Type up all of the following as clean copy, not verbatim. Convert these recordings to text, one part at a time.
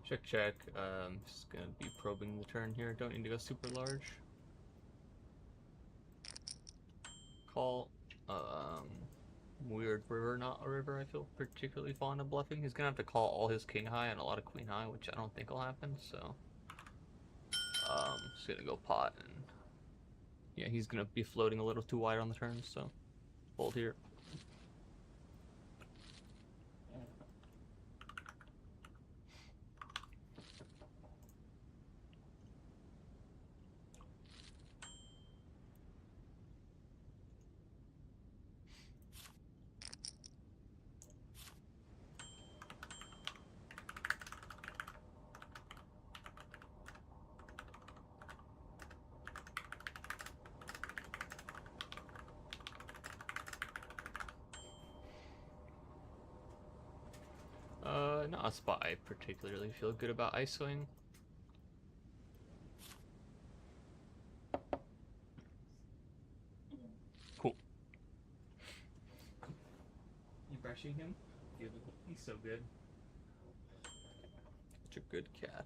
Check, check. Just gonna be probing the turn here. Don't need to go super large. Call. Weird river, not a river I feel particularly fond of bluffing. He's gonna have to call all his king high and a lot of queen high, which I don't think will happen, so. Just gonna go pot and. Yeah, he's gonna be floating a little too wide on the turn, so. Fold here. Not a spot I particularly feel good about ISOing. Cool. You brushing him? He's so good. Such a good cat.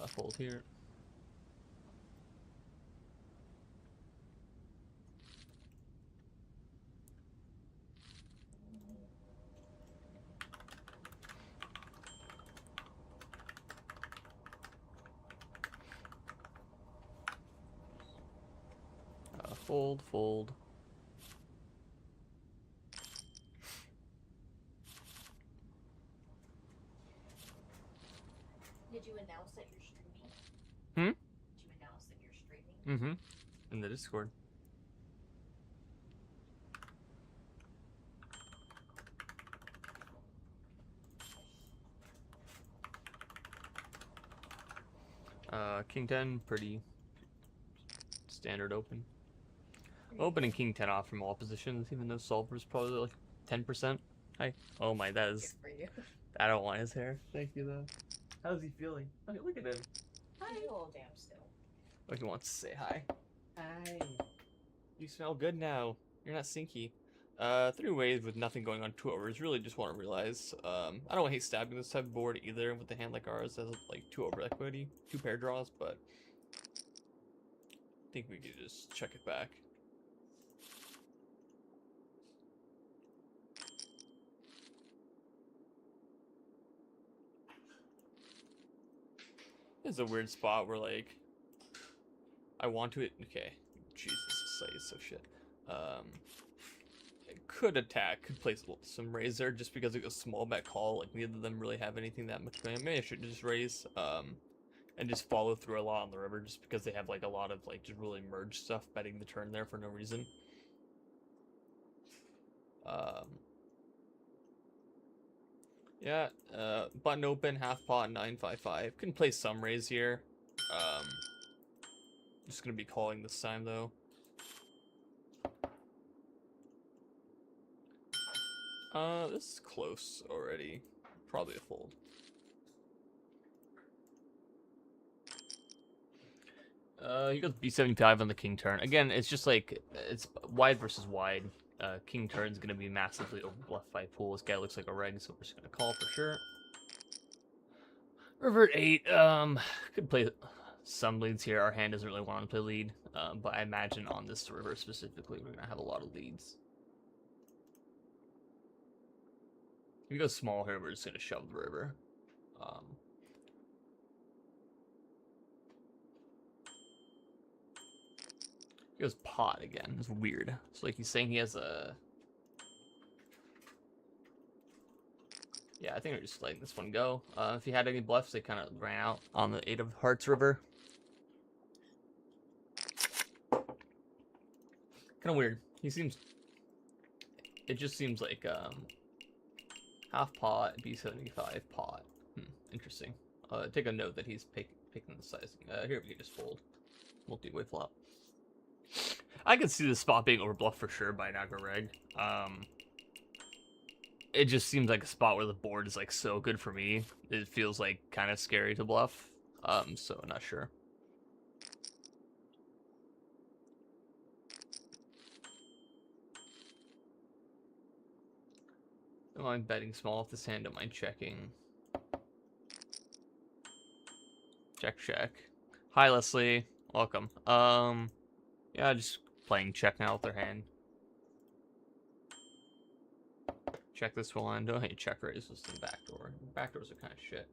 Fold here. Fold, fold. Did you announce that you're streaming? Hmm? Did you announce that you're streaming? In the Discord. King 10, pretty standard open. Opening King 10 off from all positions, even though solver's probably like 10%. Hi. Oh my, that is. Good for you. I don't want his hair. Thank you though. How's he feeling? Okay, look at him. Hi. He's a little damp still. Oh, he wants to say hi. Hi. You smell good now. You're not sinky. 3 ways with nothing going on 2 overs. Really just want to realize, I don't hate stabbing this type of board either with a hand like ours as like 2 over equity, 2 pair draws, but I think we could just check it back. It's a weird spot where like I want to. Okay, Jesus, this site is so shit. It could attack, could place some raise there just because it goes small bet call. Like neither of them really have anything that much going. Maybe I should just raise, and just follow through a lot on the river just because they have like a lot of like just really merge stuff betting the turn there for no reason. Yeah, button open, half pot, 955. Can play some raise here. Just gonna be calling this time though. This is close already. Probably a fold. He goes B75 on the king turn. Again, it's just like, it's wide versus wide. King turn's gonna be massively overbluffed by pool. This guy looks like a reg, so we're just gonna call for sure. River at 8, could play some leads here. Our hand doesn't really want to play lead, but I imagine on this river specifically, we're gonna have a lot of leads. If we go small here, we're just gonna shove the river. He goes pot again. It's weird. It's like he's saying he has a... Yeah, I think we're just letting this one go. If he had any bluffs, they kind of ran out on the 8 of Hearts river. Kind of weird. He seems... It just seems like, half pot, B75, pot. Interesting. Take a note that he's picking the sizing. Here we can just fold. Multi-way flop. I could see the spot being overbluffed for sure by Naga Reg. It just seems like a spot where the board is like so good for me. It feels like kind of scary to bluff. So I'm not sure. Don't mind betting small if this hand, don't mind checking. Check, check. Hi, Leslie. Welcome. Yeah, just playing check now with their hand. Check this one. Don't hate check raises to the backdoor. Backdoors are kind of shit.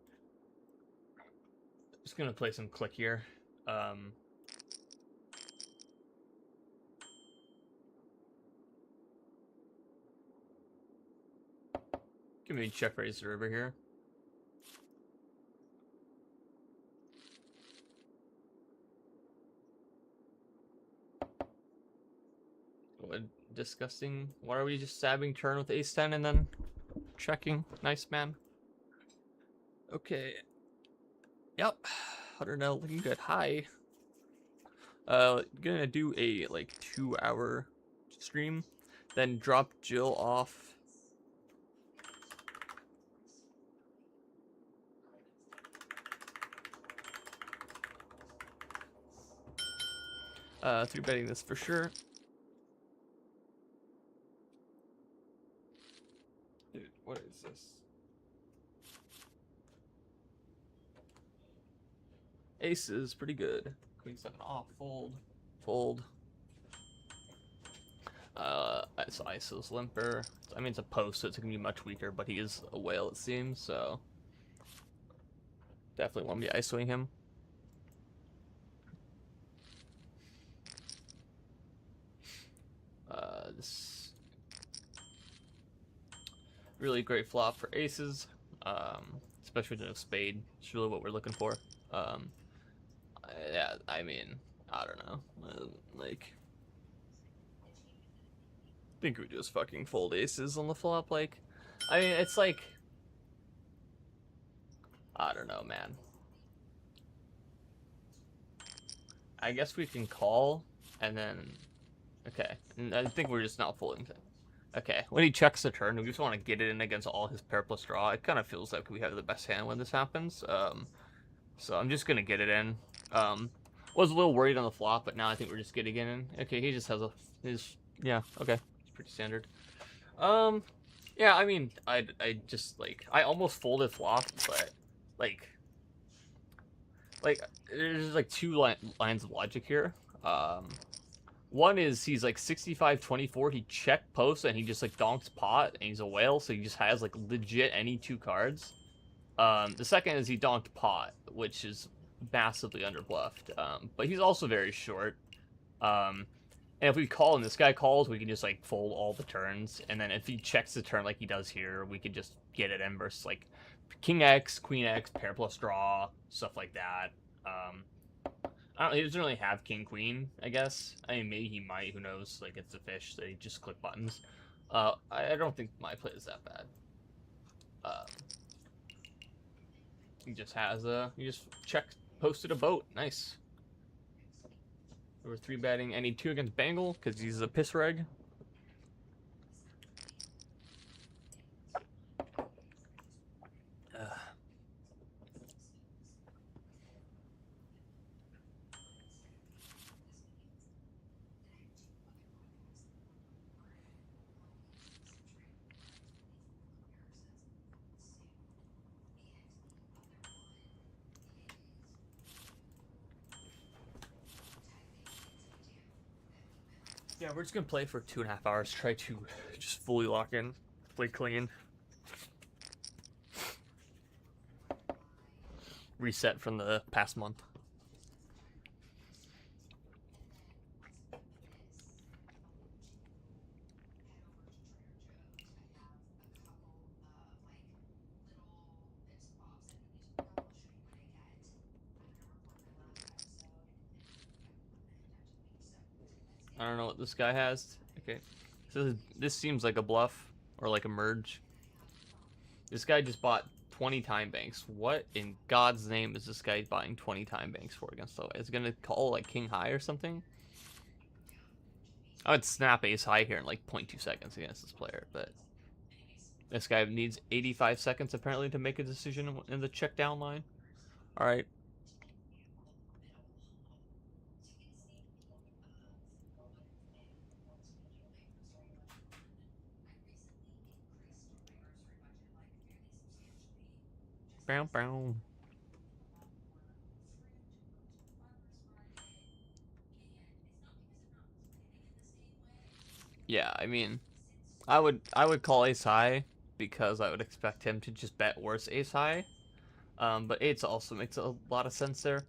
Just gonna play some click here. Give me a check raiser over here. What disgusting. Why are we just stabbing turn with ace 10 and then checking? Nice, man. Okay. Yep. 100L looking good. Hi. Gonna do a like 2-hour stream, then drop Jill off. 3-betting this for sure. Dude, what is this? Ace is pretty good. Queen 7 off, fold, fold. So ISO's limper. I mean, it's a post, so it's gonna be much weaker, but he is a whale, it seems, so definitely want to be ISOing him. This really great flop for aces, especially with no spade. It's really what we're looking for. Yeah, I mean, I don't know, like. I think we just fucking fold aces on the flop, like. I mean, it's like. I don't know, man. I guess we can call, and then. Okay, and I think we're just not folding things. Okay, when he checks the turn, we just want to get it in against all his pair plus draw. It kind of feels like we have the best hand when this happens. So I'm just gonna get it in. Was a little worried on the flop, but now I think we're just getting it in. Okay, he just has yeah, okay. It's pretty standard. Yeah, I mean, I just, like, I almost folded flop, but, like, there's, like, two lines of logic here. One is he's, like, 65-24, he check posts, and he just, like, donks pot, and he's a whale, so he just has, like, legit any 2 cards. The second is he donked pot, which is massively underbluffed, but he's also very short. And if we call and this guy calls, we can just, like, fold all the turns. And then if he checks the turn like he does here, we could just get it in versus, like, King X, Queen X, pair plus draw, stuff like that. I don't, he doesn't really have King Queen, I guess. I mean, maybe he might, who knows? Like, it's a fish, so he just click buttons. I don't think my play is that bad. He just has he just posted a boat. Nice. We're 3-betting any 2 against Bangle because he's a piss reg. Yeah, we're just gonna play for 2.5 hours. Try to just fully lock in, play clean, reset from the past month. I don't know what this guy has. Okay, so this seems like a bluff or like a merge. This guy just bought 20 time banks. What in God's name is this guy buying 20 time banks for against the way? Is it gonna call like king high or something? I would snap ace high here in like 0.2 seconds against this player, but this guy needs 85 seconds apparently to make a decision in the check down line. All right. Bow, bow. Yeah, I mean, I would call ace high because I would expect him to just bet worse ace high. But eights also makes a lot of sense there.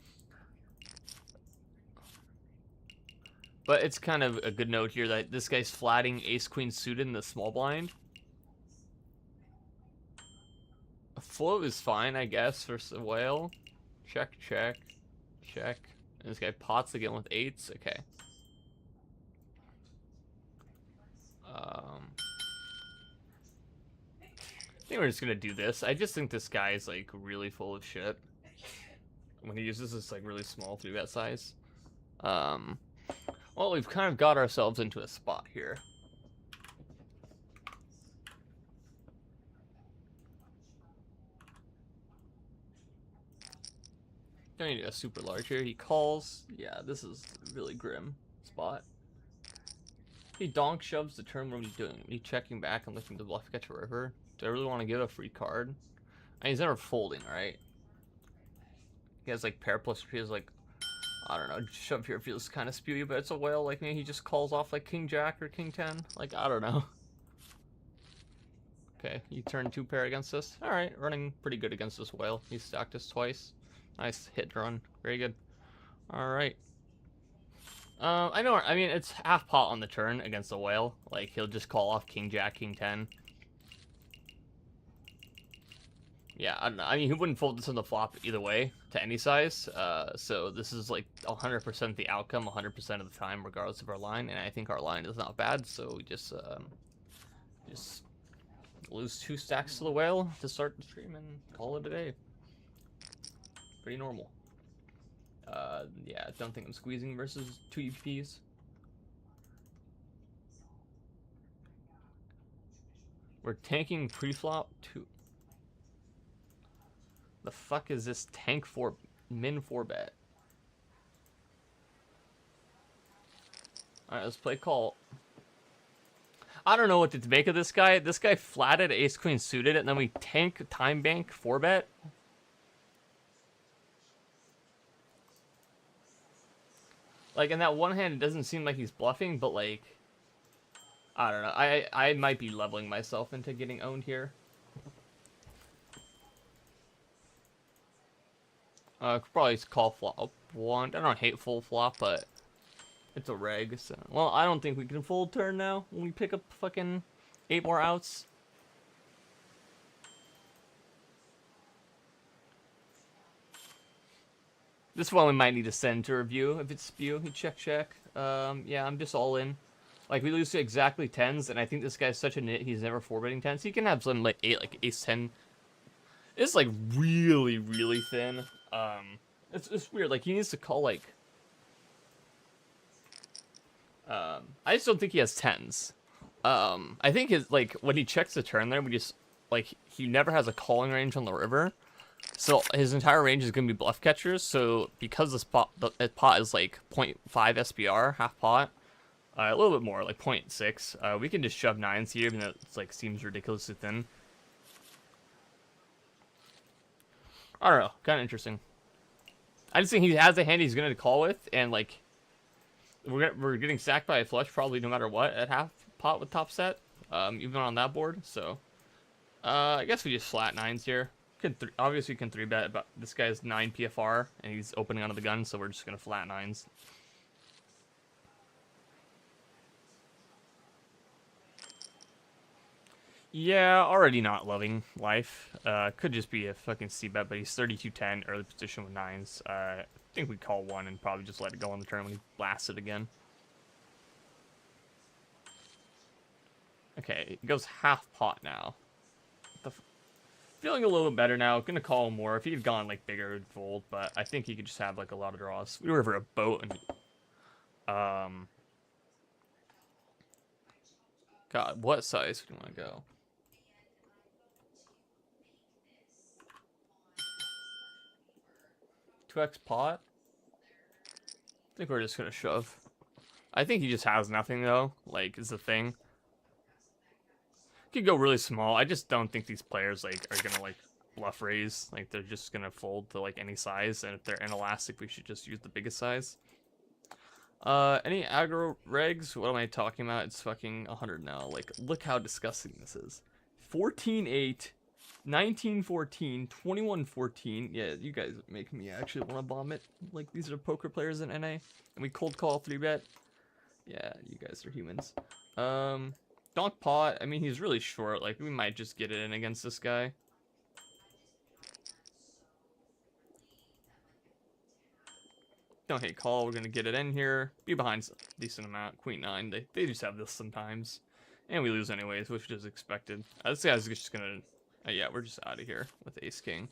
But it's kind of a good note here that this guy's flatting ace queen suited in the small blind. A float is fine, I guess, for a whale. Check, check, check. And this guy pots again with eights. Okay. I think we're just gonna do this. I just think this guy is like really full of shit when he uses this like really small 3-bet size. Well, we've kind of got ourselves into a spot here. Don't need a super large here. He calls. Yeah, this is a really grim spot. He donk shoves the turn. What are we doing? Are we checking back and looking to bluff catch a river? Do I really want to give a free card? I mean, he's never folding, right? He has like pair plus. He has like, I don't know. Shove here feels kind of spewy, but it's a whale. Like maybe he just calls off like king jack or king 10. Like I don't know. Okay, you turn 2 pair against this. All right, running pretty good against this whale. He stacked us twice. Nice hit run. Very good. All right. I know. I mean, it's half pot on the turn against the whale. Like he'll just call off king jack, king 10. Yeah, I don't know. I mean, he wouldn't fold this on the flop either way to any size. So this is like 100% the outcome 100% of the time, regardless of our line. And I think our line is not bad. So we just lose 2 stacks to the whale to start the stream and call it a day. Pretty normal. Yeah, I don't think I'm squeezing versus 2 UPs. We're tanking pre-flop 2. The fuck is this tank 4 min 4 bet? Alright, let's play call. I don't know what to make of this guy. This guy flatted ace queen suited and then we tank time bank 4 bet. Like in that one hand it doesn't seem like he's bluffing, but like I don't know. I might be leveling myself into getting owned here. Could probably call flop 1. I don't hate full flop, but it's a reg. So. Well, I don't think we can fold turn now when we pick up fucking 8 more outs. This one we might need to send to review. If it's spew, he check. Yeah, I'm just all in. Like, we lose to exactly 10s, and I think this guy's such a nit, he's never 4-betting 10s. He can have some, like, ace 10. It's, like, really, really thin. It's weird. Like, he needs to call, like... I just don't think he has 10s. I think his, like, when he checks the turn there, we just, like, he never has a calling range on the river. So his entire range is going to be bluff catchers. So because this pot, the pot is like 0.5 SPR, half pot, a little bit more, like 0.6, we can just shove 9s here, even though it's like seems ridiculously thin. I don't know, kind of interesting. I just think he has a hand he's going to call with, and like we're getting sacked by a flush probably no matter what at half pot with top set, even on that board. So I guess we just flat 9s here. Obviously, you can 3-bet, but this guy's 9 PFR, and he's opening onto the gun, so we're just going to flat 9s. Yeah, already not loving life. Could just be a fucking C-bet, but he's 32-10, early position with 9s. I think we call 1 and probably just let it go on the turn when he blasts it again. Okay, it goes half pot now. Feeling a little bit better now. Gonna call him more. If he had gone like bigger, it'd fold. But I think he could just have like a lot of draws. We were for a boat and God, what size do you want to go? Two X pot. I think we're just gonna shove. I think he just has nothing though. Like is the thing. Could go really small. I just don't think these players like are gonna like bluff raise. Like they're just gonna fold to like any size, and if they're inelastic, we should just use the biggest size. Any aggro regs? What am I talking about? It's fucking 100 now. Like, look how disgusting this is. 14-8, 19-14, 21-14. Yeah, you guys make me actually want to vomit. Like, these are poker players in NA. And we cold call 3-bet. Yeah, you guys are humans. Donk Pot, I mean, he's really short. Like, we might just get it in against this guy. Don't hate call, we're gonna get it in here. Be behind a decent amount. Queen 9, they just have this sometimes. And we lose anyways, which is expected. This guy's just gonna... yeah, we're just out of here with Ace King.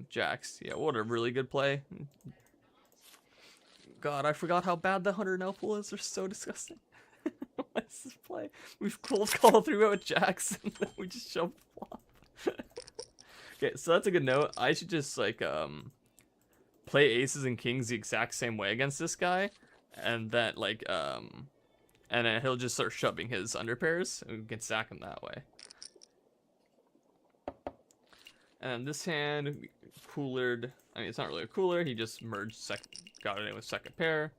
Jacks, yeah, what a really good play. God, I forgot how bad the 100 now pool is. They're so disgusting. What's this play? We've cold called through with Jacks, and then we just shove flop. Okay, so that's a good note. I should just, like, play aces and kings the exact same way against this guy, and that, like, and then he'll just start shoving his underpairs, and we can stack him that way. And this hand, coolered. I mean, it's not really a cooler. He just merged, got it in with second pair.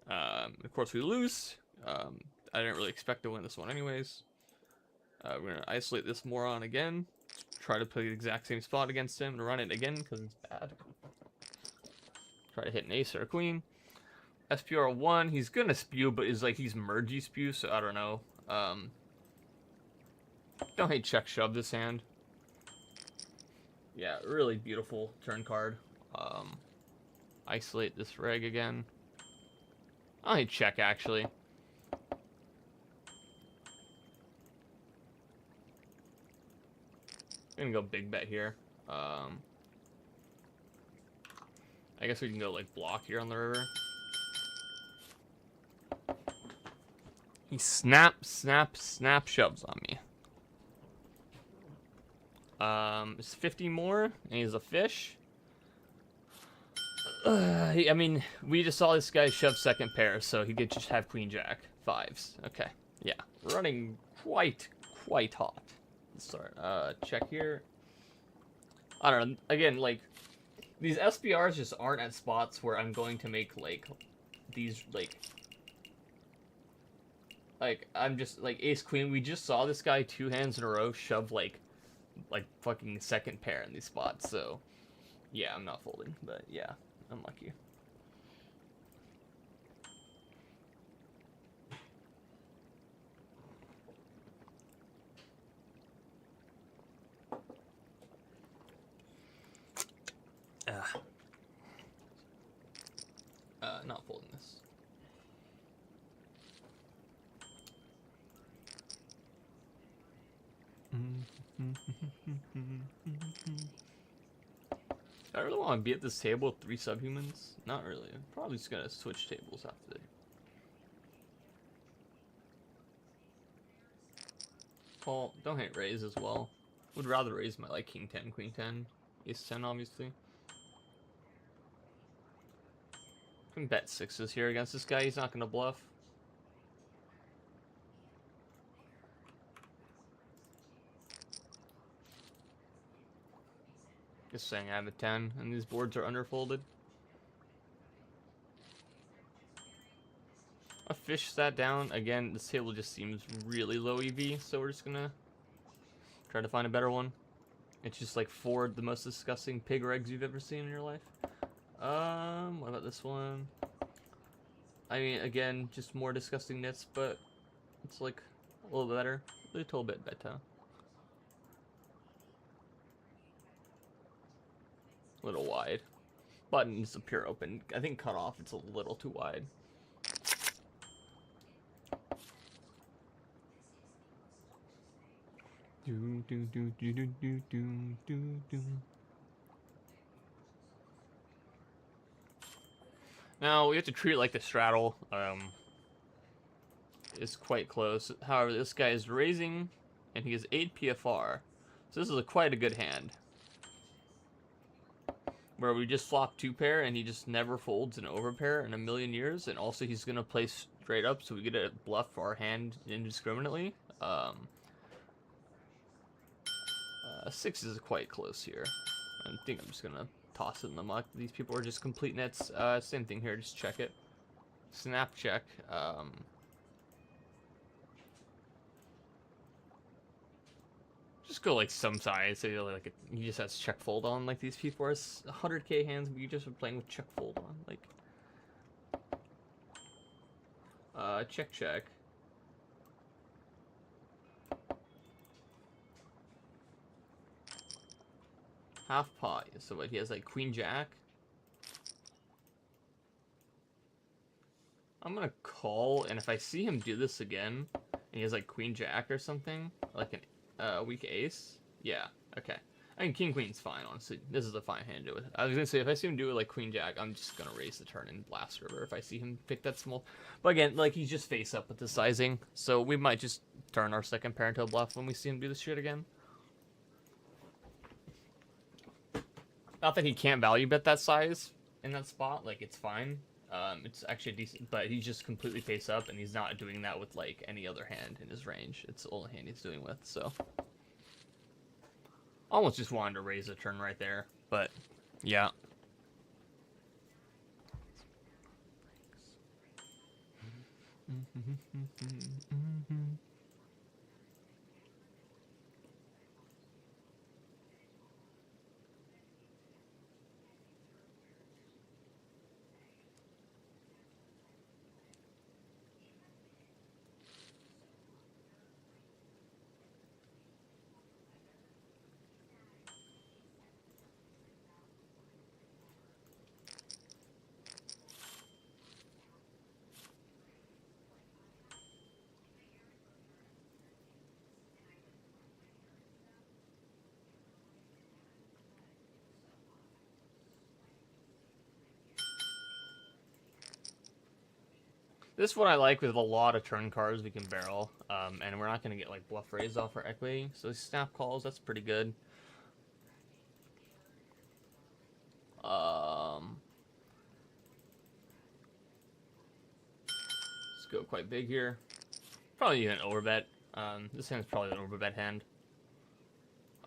Of course, we lose. I didn't really expect to win this one, anyways. We're gonna isolate this moron again. Try to play the exact same spot against him and run it again because it's bad. Try to hit an ace or a queen. SPR 1, he's gonna spew, but is like he's mergy spew, so I don't know. Don't hate check shove this hand. Yeah, really beautiful turn card. Isolate this reg again. I hate check actually. I'm gonna go big bet here. I guess we can go like block here on the river. He snap shoves on me. It's 50 more, and he's a fish. I mean, we just saw this guy shove second pair, so he could just have queen jack 5s. Okay, yeah, running quite hot. Let's start. Check here. I don't know. Again, like these SBRs just aren't at spots where I'm going to make like these like I'm just like ace queen. We just saw this guy 2 hands in a row shove like fucking second pair in these spots, so yeah, I'm not folding, but yeah, unlucky. Not folding this. I really want to be at this table with 3 subhumans? Not really. I'm probably just gonna switch tables after this. Paul, don't hate raise as well. Would rather raise my like king 10, queen 10, ace 10 obviously. Can bet 6s here against this guy. He's not gonna bluff. Just saying I have a 10, and these boards are underfolded. A fish sat down. Again, this table just seems really low EV, so we're just gonna try to find a better one. It's just like 4 the most disgusting pig regs you've ever seen in your life. What about this one? I mean, again, just more disgusting nits, but it's like a little better. A little bit better. A little wide. Button's a pure open. I think cut off, it's a little too wide. Now we have to treat it like the straddle. Is quite close. However, this guy is raising, and he has 8 PFR. So this is quite a good hand. Where we just flop 2 pair, and he just never folds an overpair in a million years. And also he's gonna play straight up, so we get a bluff for our hand indiscriminately. 6 is quite close here. I think I'm just gonna toss it in the muck. These people are just complete nets. Same thing here, just check it. Snap check. Just go like some size. So like he just has check fold on like these P4s. 100k hands, but you just are playing with check fold on. Like, check check. Half pot. So what? He has like queen jack. I'm gonna call, and if I see him do this again, and he has like queen jack or something, like an weak ace, yeah, okay. I mean, king queen's fine, honestly. This is a fine hand to do it. I was gonna say, if I see him do it like queen jack, I'm just gonna raise the turn and blast river if I see him pick that small. But again, like, he's just face up with the sizing, so we might just turn our second pair into a bluff when we see him do this shit again. Not that he can't value bet that size in that spot, like, it's fine. It's actually decent, but he's just completely face up, and he's not doing that with, like, any other hand in his range. It's the only hand he's doing with, so. Almost just wanted to raise a turn right there, but, yeah. This is what I like with a lot of turn cards we can barrel, and we're not going to get like bluff raised off our equity, so snap calls, that's pretty good. Let's go quite big here. Probably even overbet. This hand's probably an overbet hand.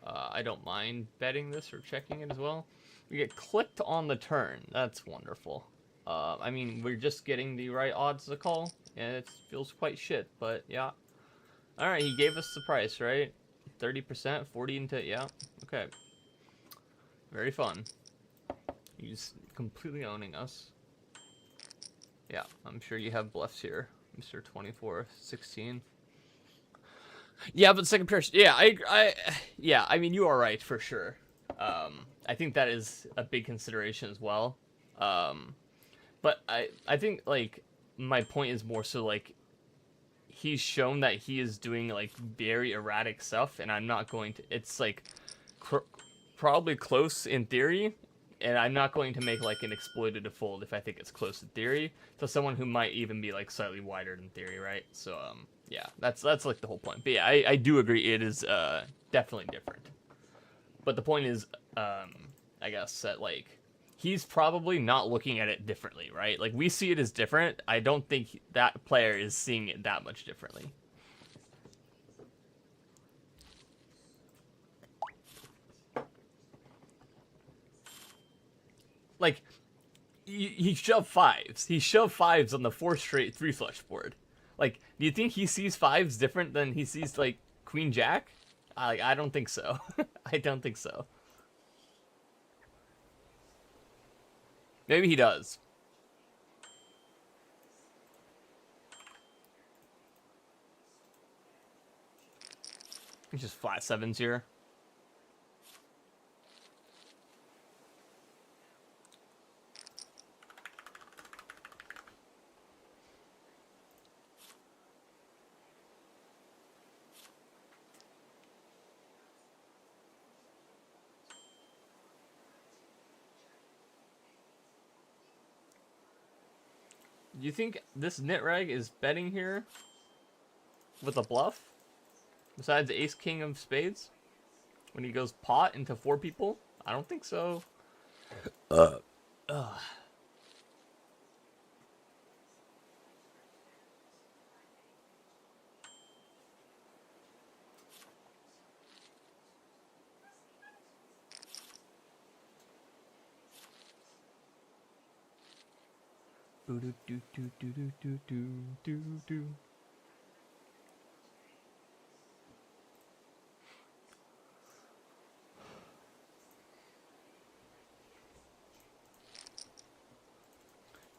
I don't mind betting this or checking it as well. We get clicked on the turn. That's wonderful. I mean, we're just getting the right odds to call, and it feels quite shit, but yeah. Alright, he gave us the price, right? 30%, 40 into, yeah, okay. Very fun. He's completely owning us. Yeah, I'm sure you have bluffs here, Mr. 2416. Yeah, but second pair, yeah, I mean, you are right, for sure. I think that is a big consideration as well. But I think, like, my point is more so, like, he's shown that he is doing, like, very erratic stuff, and I'm not going to, it's, like, probably close in theory, and I'm not going to make, like, an exploitative fold if I think it's close in theory, to someone who might even be, like, slightly wider than theory, right? So, yeah, that's like, the whole point. But yeah, I do agree it is, definitely different. But the point is, I guess, that, like, he's probably not looking at it differently, right? Like, we see it as different. I don't think that player is seeing it that much differently. Like, he shoved fives. He shoved fives on the 4 straight 3 flush board. Like, do you think he sees fives different than he sees, like, queen jack? I don't think so. I don't think so. Maybe he does. He's just flat sevens here. Do you think this Nitrag is betting here with a bluff? Besides the ace king of spades? When he goes pot into 4 people? I don't think so.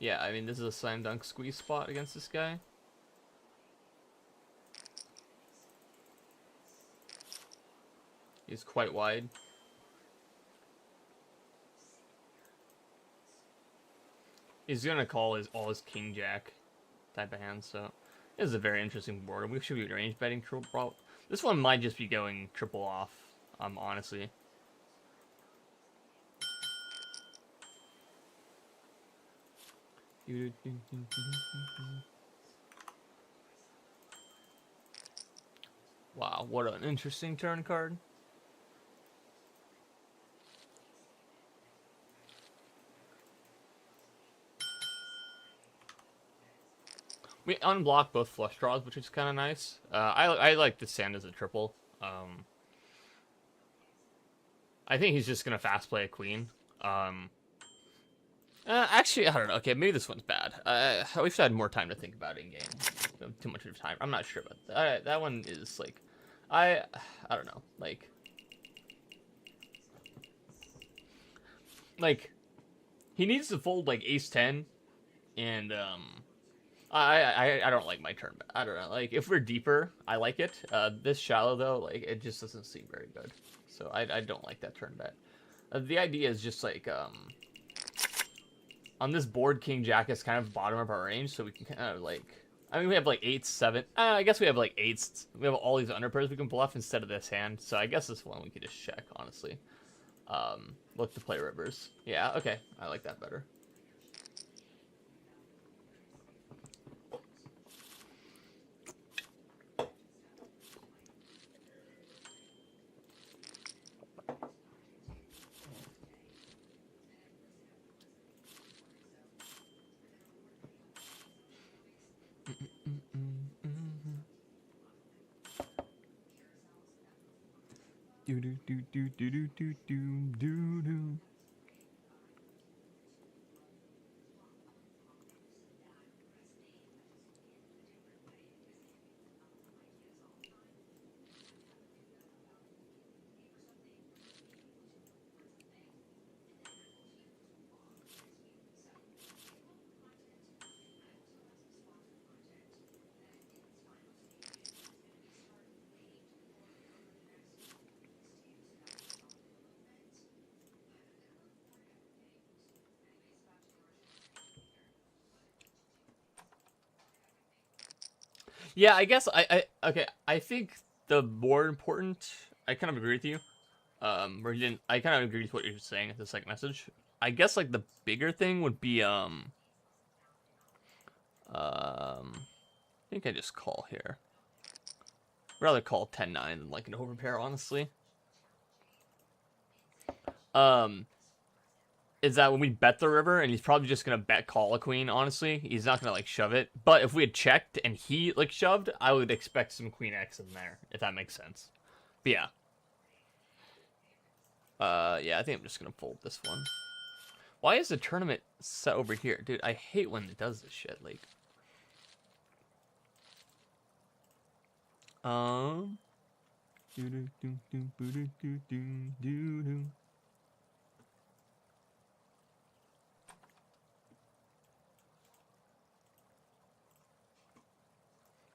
Yeah, I mean, this is a slam dunk squeeze spot against this guy. He's quite wide. He's gonna call all his king jack type of hands, so this is a very interesting board. We should be range betting triple. This one might just be going triple off, honestly. Wow, what an interesting turn card. We unblock both flush draws, which is kind of nice. I like the sand as a triple. I think he's just gonna fast play a queen. Actually, I don't know. Okay, maybe this one's bad. I wish I had more time to think about it in game. Too much of time. I'm not sure about that. That one is like, I don't know. Like, he needs to fold like ace 10, and I don't like my turn. I don't know. Like, if we're deeper, I like it. This shallow though, like it just doesn't seem very good. So I don't like that turn bet. The idea is just like on this board, king jack is kind of bottom of our range, so we can kind of like. I mean, we have like 8s, 7. I guess we have like 8s. We have all these underpairs we can bluff instead of this hand. So I guess this one we could just check, honestly. Look to play rivers. Yeah, okay. I like that better. Do do do do do do do do do do. Yeah, I guess okay. I think the more important. I kind of agree with you. Or you didn't. I kind of agree with what you're saying at the second message. I guess like the bigger thing would be I think I just call here. Rather call 10-9 than like an overpair, honestly. Is that when we bet the river, and he's probably just gonna bet call a queen, honestly. He's not gonna like shove it. But if we had checked and he like shoved, I would expect some queen X in there, if that makes sense. But yeah. Yeah, I think I'm just gonna fold this one. Why is the tournament set over here? Dude, I hate when it does this shit, like.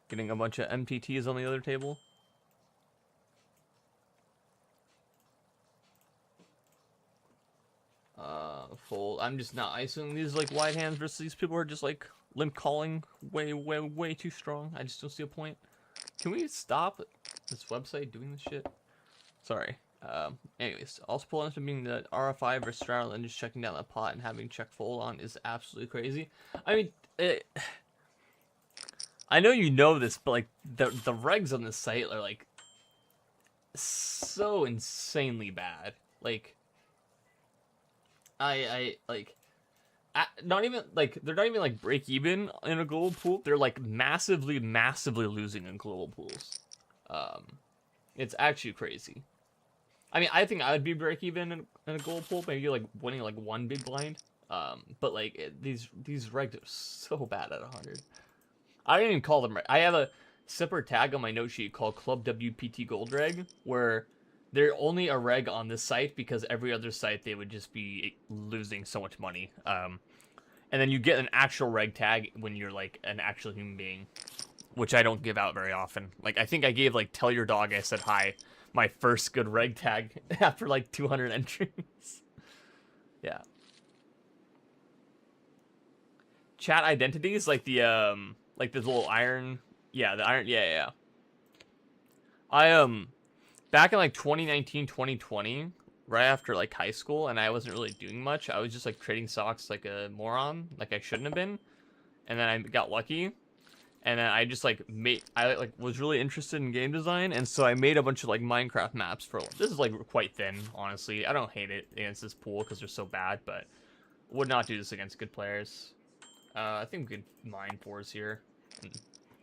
Getting a bunch of MTTs on the other table. Fold. I'm just not ISOing these like wide hands versus these people who are just like limp calling way too strong. I just don't see a point. Can we stop this website doing this shit? Sorry. Anyways, also pulling up to being the RFI versus straddle and just checking down the pot and having check fold on is absolutely crazy. I mean, I know you know this, but like the regs on this site are like so insanely bad. Like, I like. Not even like they're not even like break even in a global pool. They're like massively losing in global pools. It's actually crazy. I mean, I think I would be break even in a global pool, maybe like winning like one big blind. But like these regs are so bad at 100. I don't even call them reg. I have a separate tag on my note sheet called Club WPT Gold Reg, where they're only a reg on this site because every other site they would just be losing so much money. And then you get an actual reg tag when you're like an actual human being, which I don't give out very often. Like I think I gave like Tell Your Dog I Said Hi my first good reg tag after like 200 entries. Yeah. Chat identities like this little iron. Yeah, the iron. Yeah. I back in like 2019, 2020, right after like high school, and I wasn't really doing much. I was just like trading stocks like a moron, like I shouldn't have been. And then I got lucky, and then I just like was really interested in game design, and so I made a bunch of like Minecraft maps for. This is like quite thin, honestly. I don't hate it against this pool because they're so bad, but would not do this against good players. I think we could mine 4s here.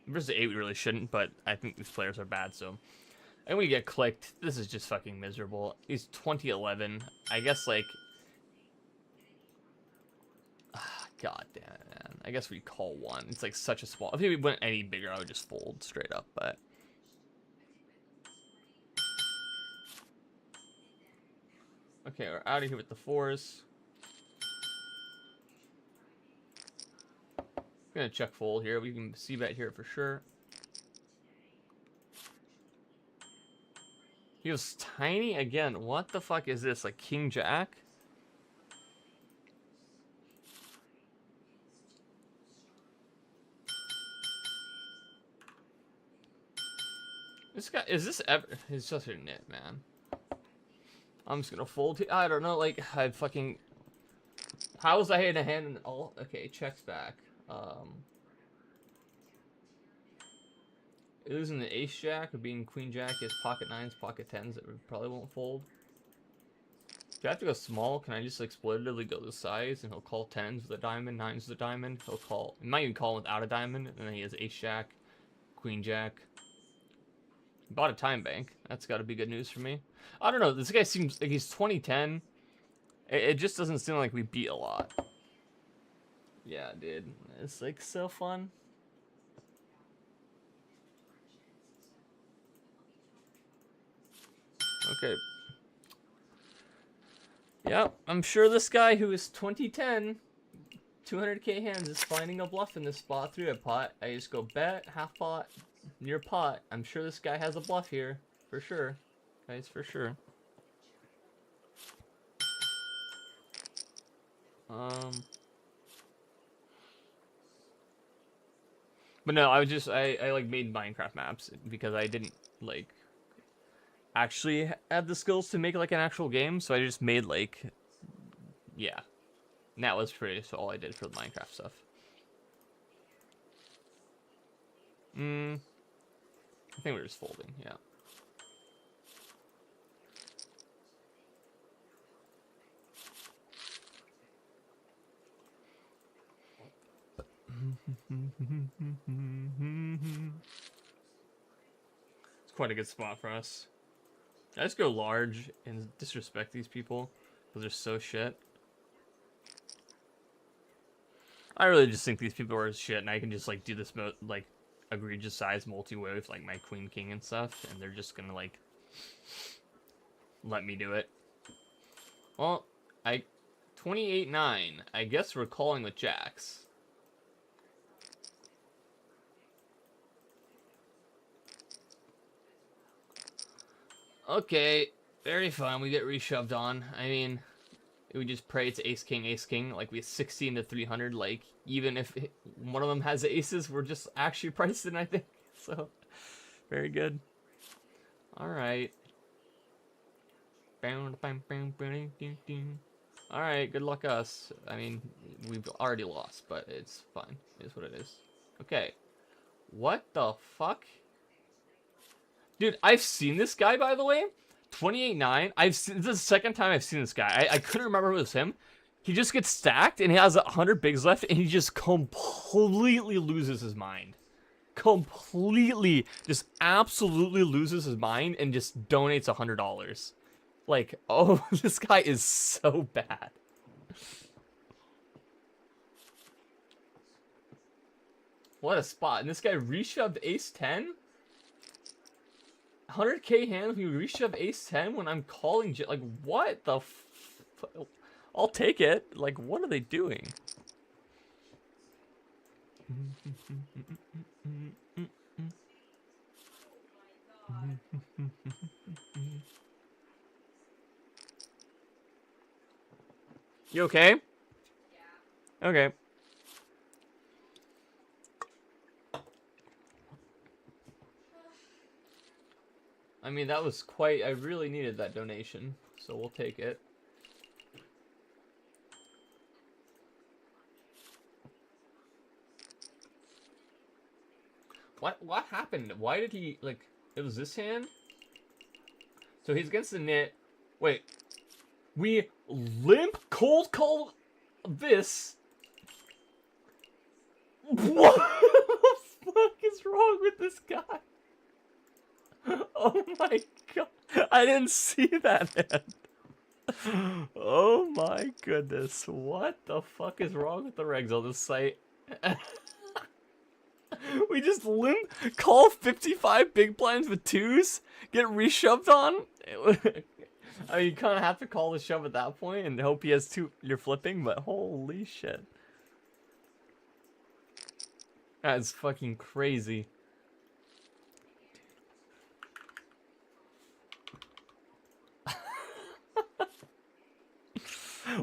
Versus 8 we really shouldn't, but I think these players are bad, so. And we get clicked. This is just fucking miserable. He's 2011. I guess, like... God damn it, man. I guess we call 1. It's, like, such a small... If we went any bigger, I would just fold straight up, but... Okay, we're out of here with the 4s. I'm gonna check fold here. We can see bet here for sure. He was tiny again. What the fuck is this? Like King Jack? This guy, is this ever? He's such a nit, man. I'm just gonna fold. I don't know. Like I fucking. How was I in a hand and all? Okay, checks back. Losing the ace jack or being queen jack is pocket 9s, pocket 10s that we probably won't fold. Do I have to go small? Can I just exploitatively go the size and he'll call 10s with a diamond, 9s with a diamond? He'll call. He might even call without a diamond, and then he has ace jack, queen jack. Bought a time bank. That's got to be good news for me. I don't know. This guy seems like he's 2010. It just doesn't seem like we beat a lot. Yeah, dude. It's like so fun. Okay. Yep, I'm sure this guy who is 2010, 200k hands is finding a bluff in this spot through a pot. I just go bet, half pot, near pot. I'm sure this guy has a bluff here. For sure. Guys, for sure. But no, I was just, I like made Minecraft maps because I didn't like actually have the skills to make like an actual game, so I just made like, yeah. And that was pretty so all I did for the Minecraft stuff. I think we're just folding, yeah. It's quite a good spot for us. I just go large and disrespect these people because they're so shit. I really just think these people are shit, and I can just like do this like egregious size multi-way with like my queen king and stuff, and they're just gonna like let me do it. Well, 28-9. I guess we're calling with jacks. Okay, very fun. We get reshoved on. I mean, we just pray it's ace king, like we have 16 to 300. Like even if one of them has aces, we're just actually priced in, I think. So very good. All right. All right, good luck us. I mean, we've already lost, but it's fine. It is what it is. Okay. What the fuck? Dude, I've seen this guy, by the way. 28-9. This is the second time I've seen this guy. I couldn't remember it was him. He just gets stacked, and he has 100 bigs left, and he just completely loses his mind. Completely, just absolutely loses his mind, and just donates $100. Like, oh, this guy is so bad. What a spot. And this guy reshoved ace 10? 100k hand, he reshoved ace 10 when I'm calling. Like, what the I'll take it. Like, what are they doing? You okay? Okay. I mean, that was quite... I really needed that donation, so we'll take it. What happened? Why did he, like... It was this hand? So he's against the knit. Wait. We limp cold call this. What the fuck is wrong with this guy? Oh my god. I didn't see that hand. Oh my goodness. What the fuck is wrong with the regs on this site? We just limp call 55 big blinds with twos, get reshoved on. I mean, you kind of have to call the shove at that point and hope he has two. You're flipping, but holy shit, that's fucking crazy.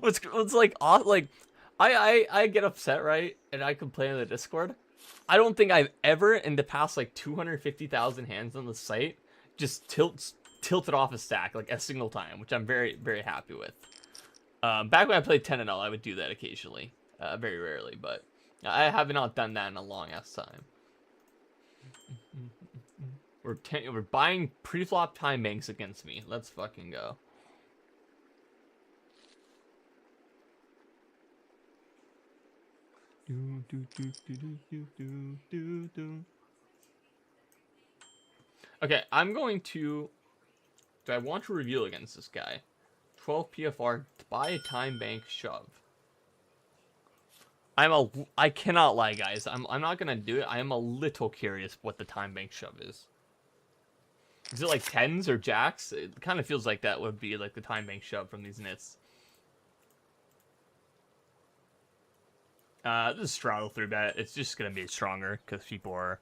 what's like I get upset, right, and I complain in the Discord. I don't think I've ever, in the past like 250,000 hands on the site, just tilted off a stack like a single time, which I'm very, very happy with. Back when I played 10-0, I would do that occasionally, very rarely, but I have not done that in a long ass time. We're buying pre-flop time banks against me. Let's fucking go. Okay, I'm going to... Do I want to reveal against this guy? 12 PFR, buy a time bank shove. I cannot lie, guys. I'm not gonna do it. I am a little curious what the time bank shove is. Is it like 10s or jacks? It kind of feels like that would be like the time bank shove from these nits. This is straddle 3-bet. It's just gonna be stronger because people are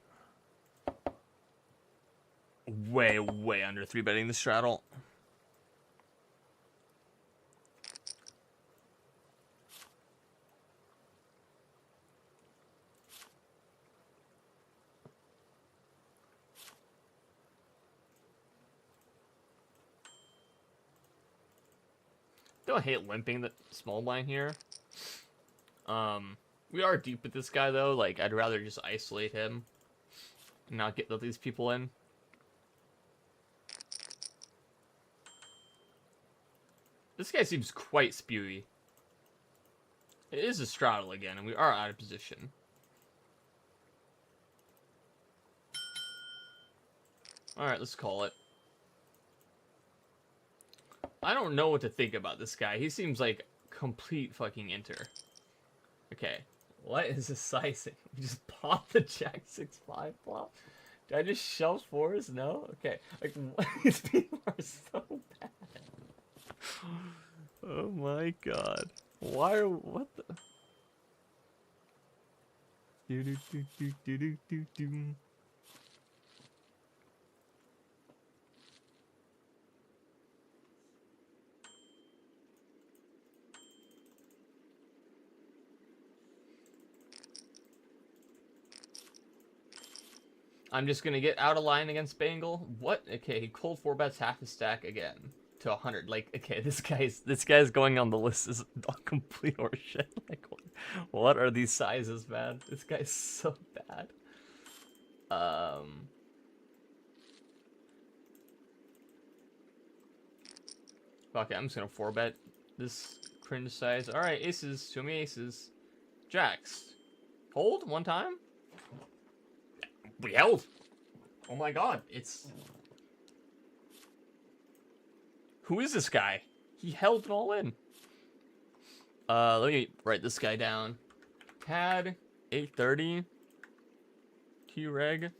way, way under 3-betting the straddle. Don't hate limping the small blind here. We are deep with this guy though. Like, I'd rather just isolate him and not let these people in. This guy seems quite spewy. It is a straddle again, and we are out of position. Alright, let's call it. I don't know what to think about this guy. He seems like complete fucking inter. Okay, what is his sizing? We just pop the jack 6-5 flop? Did I just shove fours? No? Okay. Like, these people are so bad. Oh my god. Why are... What the... I'm just gonna get out of line against Bangle. What? Okay, he cold 4-bets half his stack again to 100. Like, okay, this guy's going on the list is complete horseshit. Like, what are these sizes, man? This guy's so bad. Fuck it, I'm just gonna 4-bet this cringe size. All right, aces. Show me aces. Jacks. Hold one time. We held. Oh my god, it's... Who is this guy? He held it all in. Let me write this guy down. Tad, 830. T-Reg.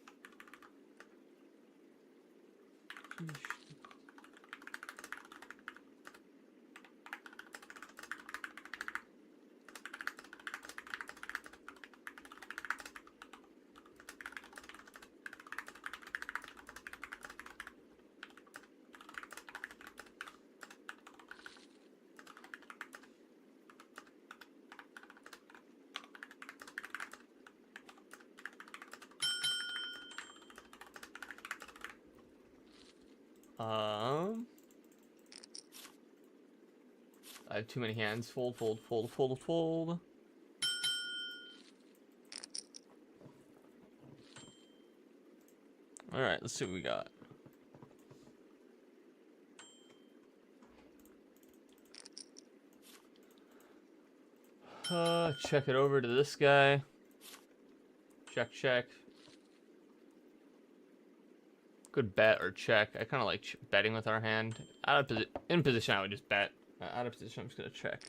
I have too many hands. Fold, fold, fold, fold, fold. Alright, let's see what we got. Check it over to this guy. Check, check. Good bet or check. I kind of like betting with our hand. In position, I would just bet. Out of position, I'm just going to check.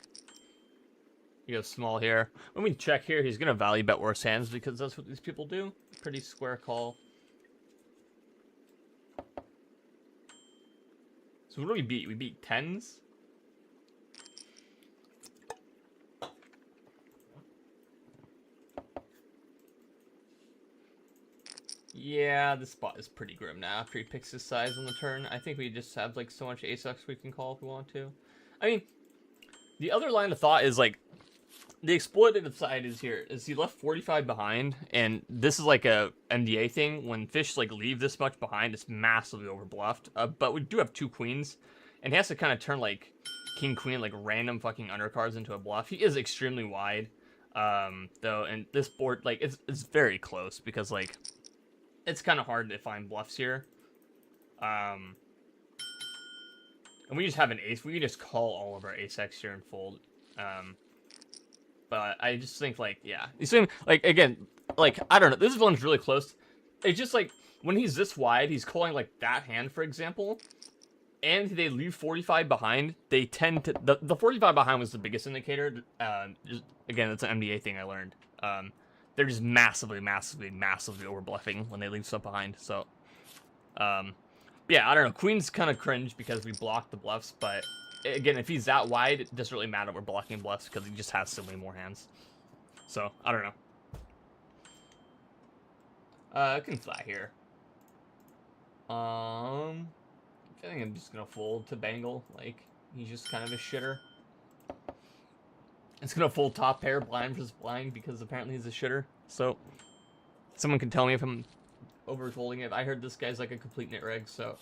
He goes small here. When we check here, he's going to value bet worse hands because that's what these people do. Pretty square call. So what do we beat? We beat tens? Yeah, this spot is pretty grim now after he picks his size on the turn. I think we just have like so much ace-x we can call if we want to. I mean, the other line of thought is like, the exploitative side is here, is he left 45 behind, and this is like a MDA thing. When fish like leave this much behind, it's massively overbluffed. But we do have 2 queens, and he has to kind of turn like king, queen, like random fucking undercards into a bluff. He is extremely wide, though, and this board, like, it's very close, because like, it's kind of hard to find bluffs here. And we just have an ace. We can just call all of our ace-x here and fold. But I just think, like, yeah. You see, like, again, like, I don't know. This one's really close. It's just, like, when he's this wide, he's calling, like, that hand, for example, and they leave 45 behind, they tend to... The 45 behind was the biggest indicator. Just, again, that's an MDA thing I learned. They're just massively, massively, massively overbluffing when they leave stuff behind, so... yeah, I don't know. Queen's kind of cringe because we blocked the bluffs, but... Again, if he's that wide, it doesn't really matter we're blocking bluffs because he just has so many more hands. So, I don't know. I can flat here. I think I'm just gonna fold to Bangle. Like, he's just kind of a shitter. It's gonna fold top pair, blind versus blind, because apparently he's a shitter. So, someone can tell me if I'm over-folding it. I heard this guy's like a complete nit reg, so...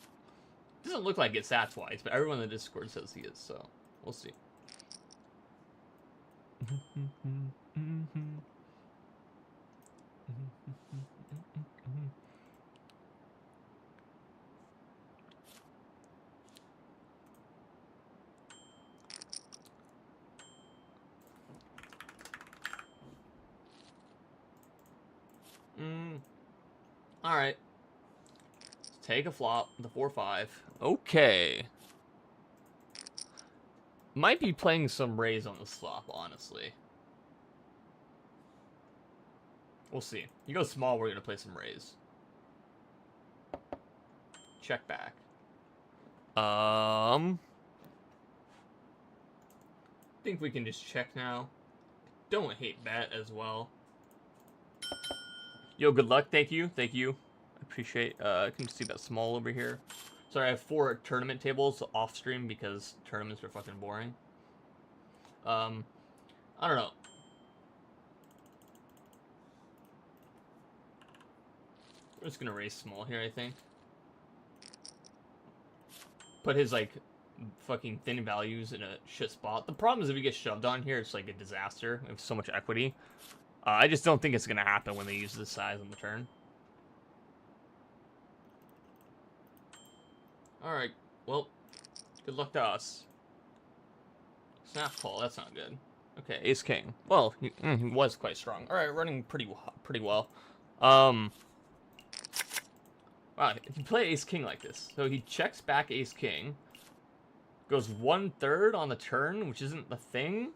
Doesn't look like it stats-wise, but everyone in the Discord says he is, so we'll see. All right. Take a flop, the 4-5. Okay. Might be playing some raise on this flop, honestly. We'll see. You go small, we're going to play some raise. Check back. Think we can just check now. Don't hate bet as well. Yo, good luck. Thank you. Thank you. Appreciate. I can see that small over here. Sorry, I have 4 tournament tables off stream because tournaments are fucking boring. I don't know. We're just gonna raise small here, I think. Put his like fucking thin values in a shit spot. The problem is if he gets shoved on here, it's like a disaster. We have so much equity. I just don't think it's gonna happen when they use this size on the turn. Alright, well, good luck to us. Snap call, that's not good. Okay, ace king. Well, he was quite strong. Alright, running pretty well. Wow, if you play ace king like this, so he checks back ace king, goes 1/3 on the turn, which isn't the thing,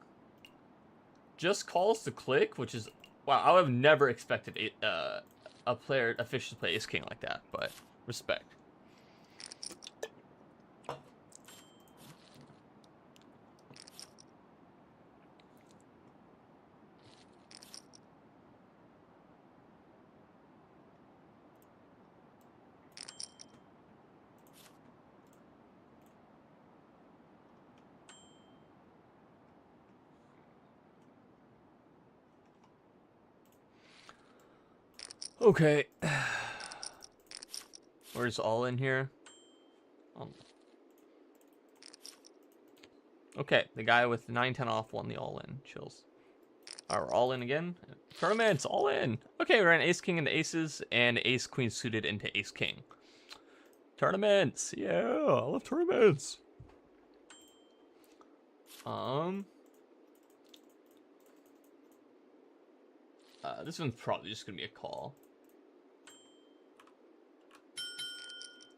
just calls to click, which is, wow, I would have never expected a player officially play ace king like that, but respect. Okay. Where's all in here? Okay, the guy with 9-10 off won the all in. Chills. Alright, we're all in again. Tournaments, all in. Okay, we ran ace king into aces and ace queen suited into ace king. Tournaments, yeah, I love tournaments. This one's probably just gonna be a call.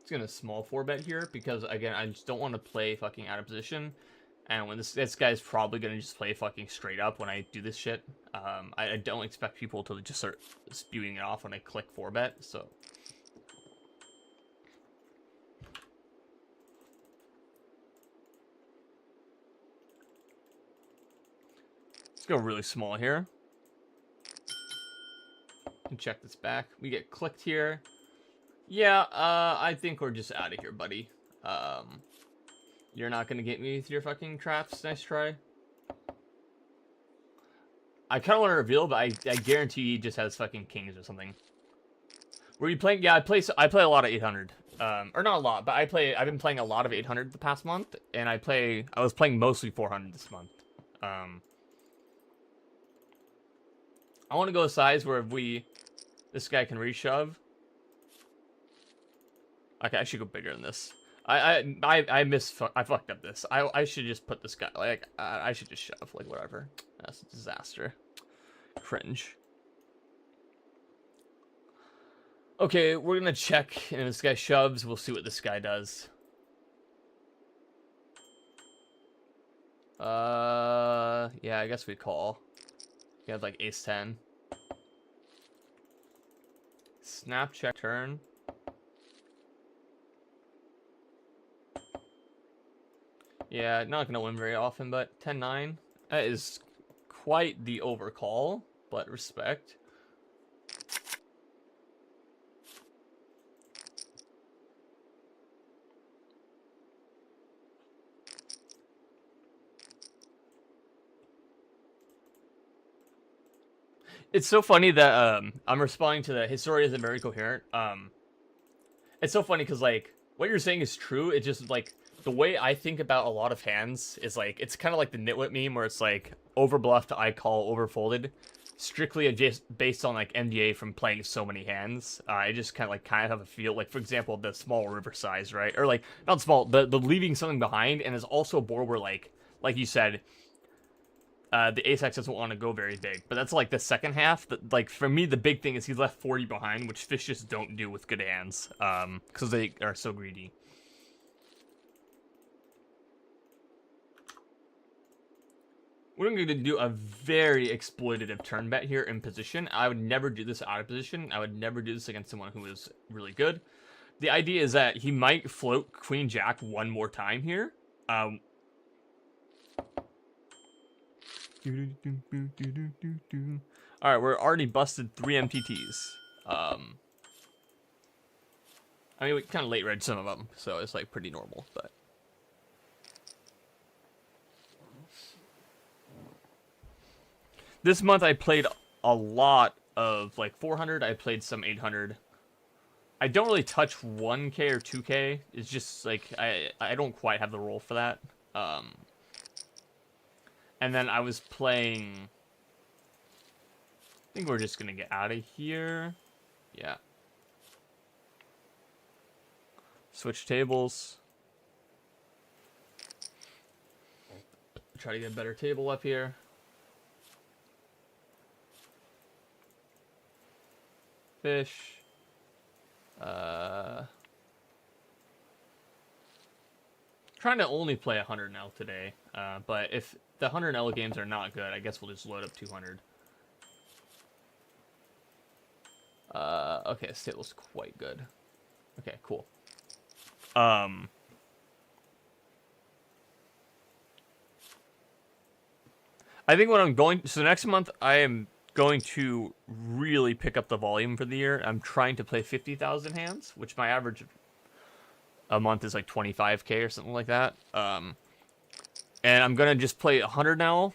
It's gonna small 4-bet here because again, I just don't want to play fucking out of position. And when this guy's probably gonna just play fucking straight up when I do this shit. I don't expect people to just start spewing it off when I click 4-bet. So let's go really small here. And check this back. We get clicked here. Yeah, I think we're just out of here, buddy. You're not gonna get me with your fucking traps. Nice try. I kind of want to reveal, but I guarantee he just has fucking kings or something. Were you playing? Yeah, I play a lot of 800. Or not a lot, but I've been playing a lot of 800 the past month, and I was playing mostly 400 this month. I want to go a size where this guy can reshove. Okay, I should go bigger than this. I fucked up this. I should just put this guy, like, I should just shove, like, whatever. That's a disaster. Cringe. Okay, we're gonna check, and if this guy shoves, we'll see what this guy does. Yeah, I guess we call. We have, like, ace-10. Snap, check, turn. Yeah, not gonna win very often, but 10-9. That is quite the overcall, but respect. It's so funny that I'm responding to that his story isn't very coherent. It's so funny because, like, what you're saying is true. It's just like the way I think about a lot of hands is like it's kind of like the nitwit meme where it's like overbluffed, I call, overfolded, strictly just based on like MDA from playing so many hands. I just kind of have a feel like, for example, the small river size, right? Or like not small, the leaving something behind, and there's also a board where like you said. The ace-x doesn't want to go very big, but that's like the second half. Like for me, the big thing is he's left 40 behind, which fish just don't do with good hands, because they are so greedy. We're going to do a very exploitative turn bet here in position. I would never do this out of position. I would never do this against someone who is really good. The idea is that he might float queen jack one more time here. Alright, we're already busted 3 MTTs. I mean, we kind of late read some of them, so it's like pretty normal, but. This month I played a lot of like 400, I played some 800. I don't really touch 1K or 2K. It's just like, I don't quite have the roll for that. And then I was playing... I think we're just going to get out of here. Yeah. Switch tables. Try to get a better table up here. Fish. Trying to only play 100 L today, but if the 100 L games are not good, I guess we'll just load up 200. Okay, this table's quite good. Okay, cool. I think what I'm going... So next month, I am going to really pick up the volume for the year. I'm trying to play 50,000 hands, which my average a month is like 25K or something like that. And I'm going to just play 100 now,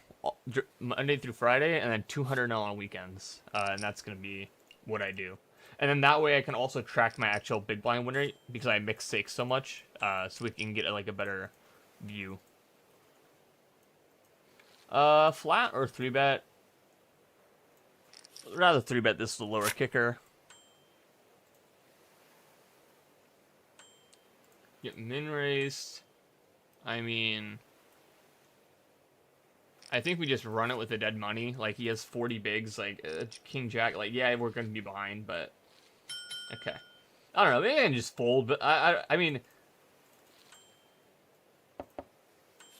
Monday through Friday, and then 200 now on weekends. And that's going to be what I do. And then that way I can also track my actual big blind win rate because I mix stakes so much, so we can get like a better view. Flat or 3-bet? Rather 3-bet this is the lower kicker. Get min raised. I mean, I think we just run it with the dead money. Like, he has 40 bigs, like, King Jack. Like, yeah, we're going to be behind, but... Okay. I don't know, maybe I can just fold, but I mean...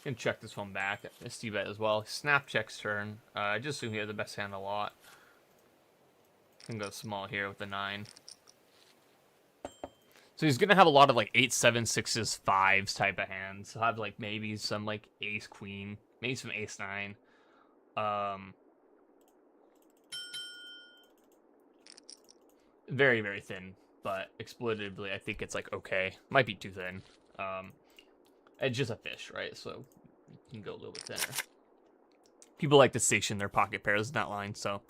Can check this one back. SD bet as well. Snap checks turn. I just assume he has the best hand a lot. Can go small here with the 9. So he's gonna have a lot of like 8, 7, 6s, 5s type of hands. He'll have like maybe some like ace queen, maybe some ace 9. Very, very thin, but exploitatively I think it's like okay. Might be too thin. It's just a fish, right? So you can go a little bit thinner. People like to station their pocket pairs in that line, so.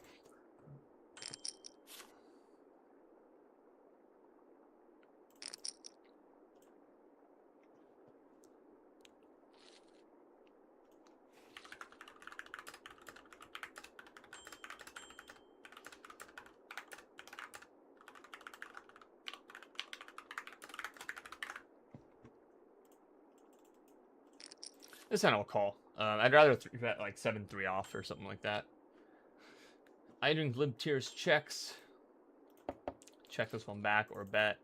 This hand I'll call. I'd rather bet like 7-3 off or something like that. I drink lib tiers checks. Check this one back or bet.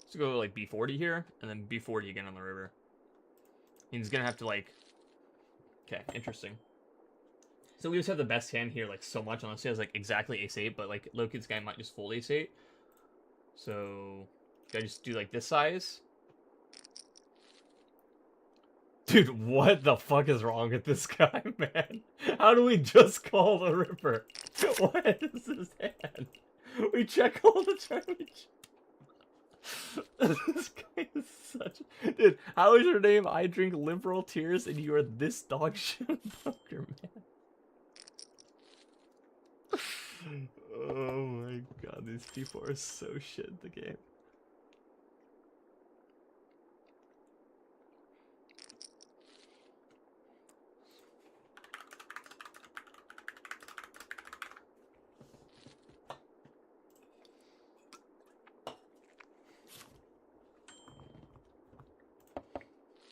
Let's go like B40 here, and then B40 again on the river. He's gonna have to like... Okay, interesting. So we just have the best hand here like so much, unless he has like exactly ace-8, but like Loki's guy might just fold ace-8. So... Should I just do like this size? Dude, what the fuck is wrong with this guy, man? How do we just call the river? What is this hand? We check all the time. This guy is such... Dude, how is your name? I drink liberal tears and you are this dog shit poker, man. Oh my god, these people are so shit at the game.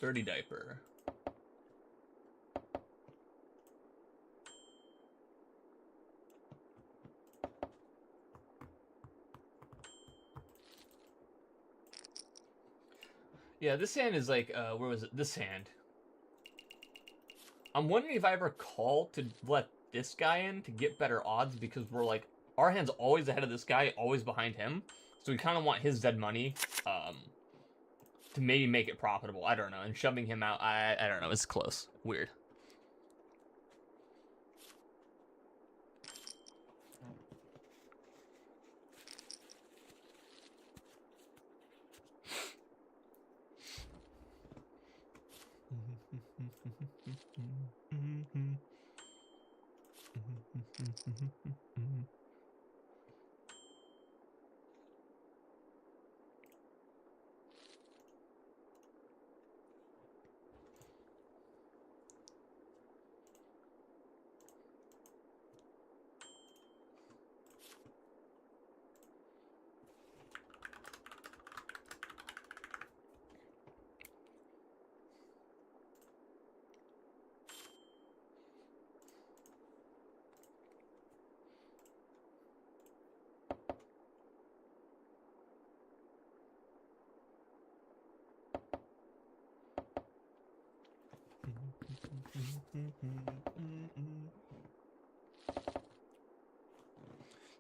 Dirty diaper. Yeah, this hand is like, where was it? This hand. I'm wondering if I ever call to let this guy in to get better odds because we're like, our hand's always ahead of this guy, always behind him. So we kind of want his dead money to maybe make it profitable. I don't know. And shoving him out, I don't know. It's close. Weird.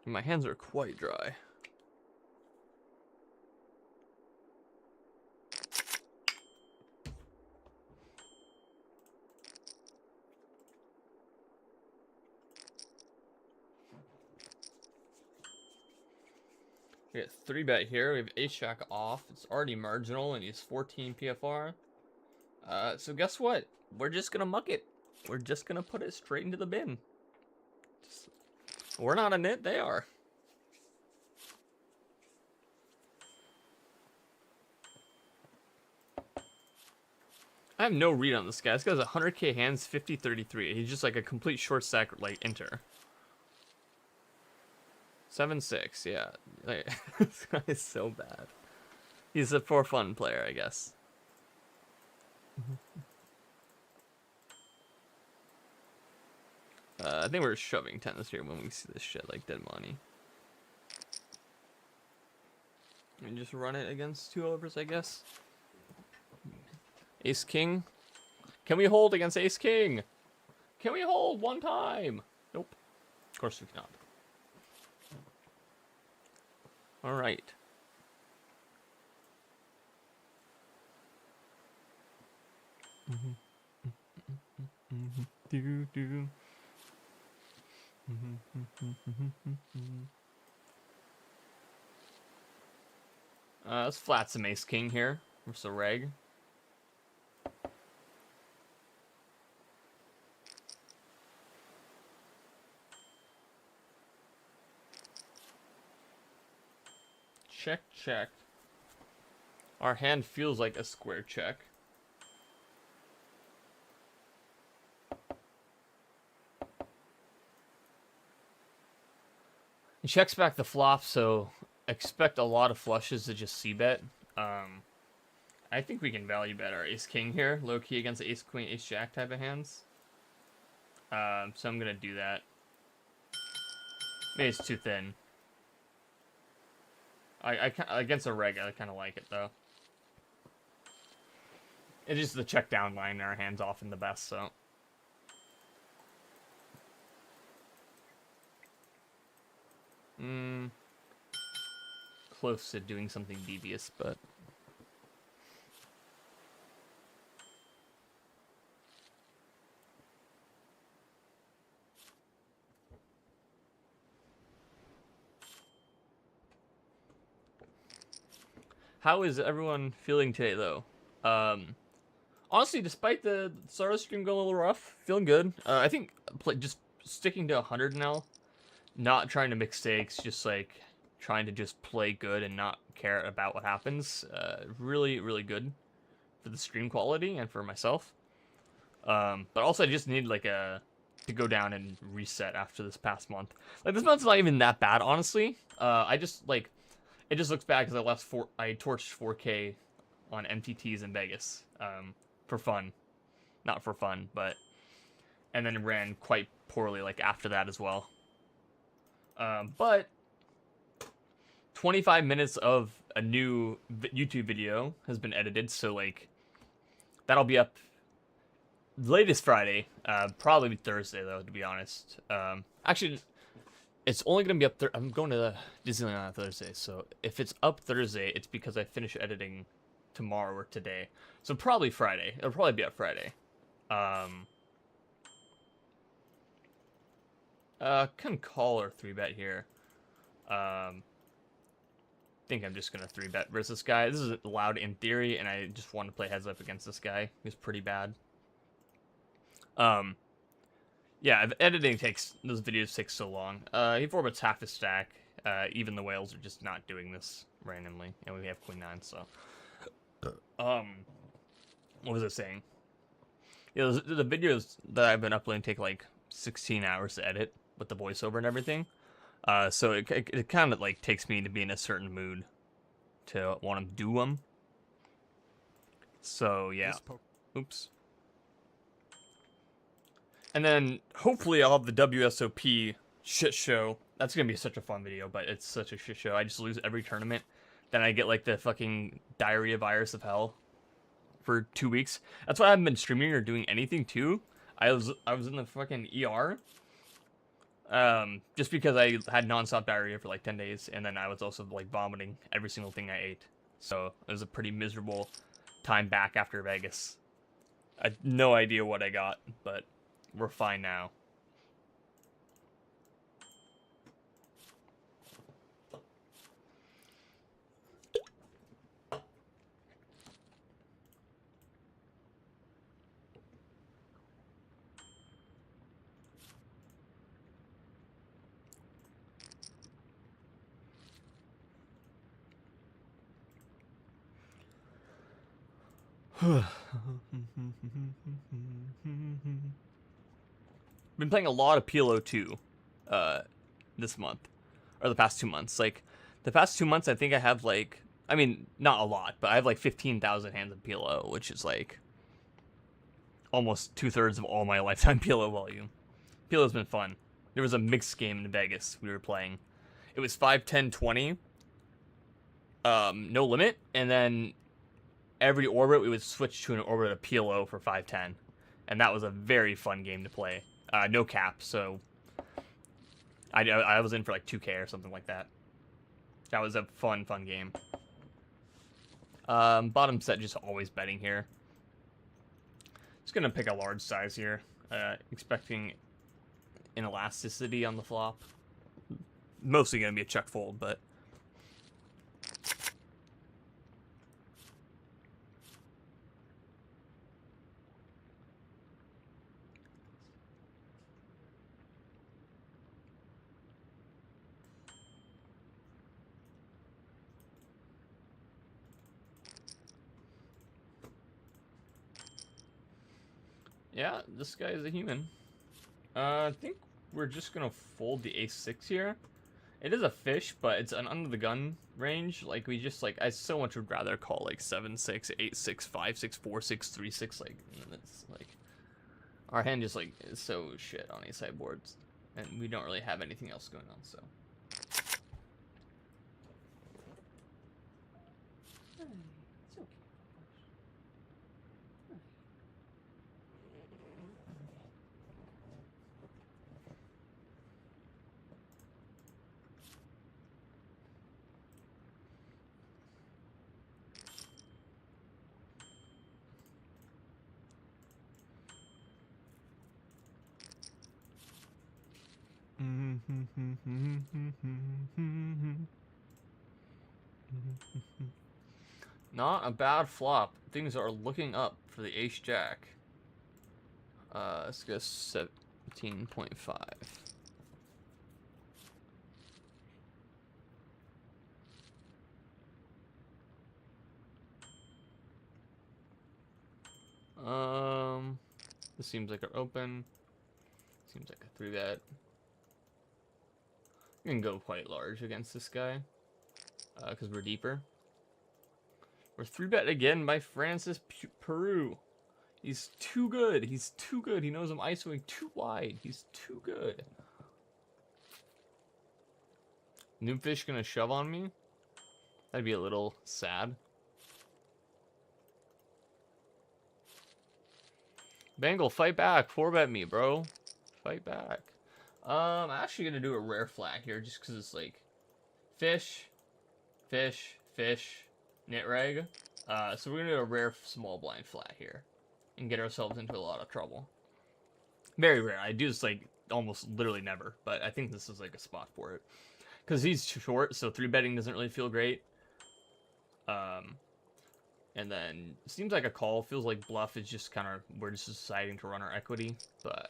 My hands are quite dry. We got 3-bet here. We have ace-jack off. It's already marginal, and he's 14 PFR. So guess what? We're just gonna muck it. We're just gonna put it straight into the bin. We're not in it. They are. I have no read on this guy. This guy's 100k hands, 50-33. He's just like a complete short stack, like enter. 7-6, yeah. Like, this guy is so bad. He's a for fun player, I guess. I think we're shoving tennis here when we see this shit like dead money. And just run it against 2 overs, I guess. Ace King. Can we hold against Ace King? Can we hold one time? Nope. Of course we cannot. All right. Let's flat some Ace King here. Versus a reg. Check, check. Our hand feels like a square check. He checks back the flop, so expect a lot of flushes to just c-bet. I think we can value bet our ace-king here, low-key against ace-queen, ace-jack type of hands. So I'm gonna do that. Maybe it's too thin. I against a reg, I kind of like it though. It's just the check down line in our hands often the best, so. Close to doing something devious, but. How is everyone feeling today, though? Honestly, despite the start of the stream going a little rough, feeling good. I think just sticking to 100 now, not trying to make mistakes, just like trying to just play good and not care about what happens. Really, really good for the stream quality and for myself. But also, I just need like to go down and reset after this past month. Like this month's not even that bad, honestly. I just like. It just looks bad because I torched 4K on MTTs in Vegas for fun, not for fun, but and then ran quite poorly like after that as well. But 25 minutes of a new YouTube video has been edited, so like that'll be up latest Friday, probably Thursday though, to be honest. Actually. It's only going to be up there. I'm going to Disneyland on Thursday, so if it's up Thursday, it's because I finish editing tomorrow or today. So probably Friday. It'll probably be up Friday. Can call or 3-bet here. Think I'm just going to 3-bet versus this guy. This is allowed in theory, and I just want to play heads up against this guy. He's pretty bad. Yeah, editing those videos take so long. He 4-bets half his stack. Even the whales are just not doing this randomly. And we have queen 9, so. What was I saying? Yeah, the videos that I've been uploading take like 16 hours to edit with the voiceover and everything. So it kind of like takes me to be in a certain mood to want to do them. So yeah. Oops. And then, hopefully, I'll have the WSOP shit show. That's going to be such a fun video, but it's such a shit show. I just lose every tournament. Then I get, like, the fucking diarrhea virus of hell for 2 weeks. That's why I haven't been streaming or doing anything, too. I was in the fucking ER. Just because I had nonstop diarrhea for like 10 days, and then I was also like vomiting every single thing I ate. So it was a pretty miserable time back after Vegas. I had no idea what I got, but we're fine now. Been playing a lot of PLO2 this month, or the past 2 months. Like, the past 2 months, I think I have, like, I mean, not a lot, but I have, like, 15,000 hands of PLO, which is, like, almost 2/3 of all my lifetime PLO volume. PLO's been fun. There was a mixed game in Vegas we were playing. It was 5, 10, 20, no limit, and then every orbit we would switch to an orbit of PLO for 5, 10. And that was a very fun game to play. No cap, so I was in for like 2K or something like that. That was a fun game. Bottom set, just always betting here. Just gonna pick a large size here, expecting an elasticity on the flop. Mostly gonna be a check fold, but yeah, this guy is a human. I think we're just gonna fold the ace-6 here. It is a fish, but it's an under the gun range. Like, we just, like, I so much would rather call, like, 7-6, 8-6, 5-6, 4-6, 3-6, like, it's, like, our hand just, like, is so shit on ace side boards, and we don't really have anything else going on, so. It's okay. Not a bad flop. Things are looking up for the ace jack. Let's go 17.5. This seems like an open. Seems like a 3-bet. We can go quite large against this guy, because we're deeper. We're 3-bet again by Francis Peru. He's too good. He's too good. He knows I'm ISOing too wide. He's too good. Noobfish gonna shove on me? That'd be a little sad. Bengal, fight back. 4-bet me, bro. Fight back. I'm actually gonna do a rare flat here, just because it's like fish, fish, fish, knit reg. So we're gonna do a rare small blind flat here, and get ourselves into a lot of trouble. Very rare. I do this like almost literally never, but I think this is like a spot for it, because he's short, so 3-betting doesn't really feel great. And then seems like a call. Feels like bluff is just kind of, we're just deciding to run our equity, but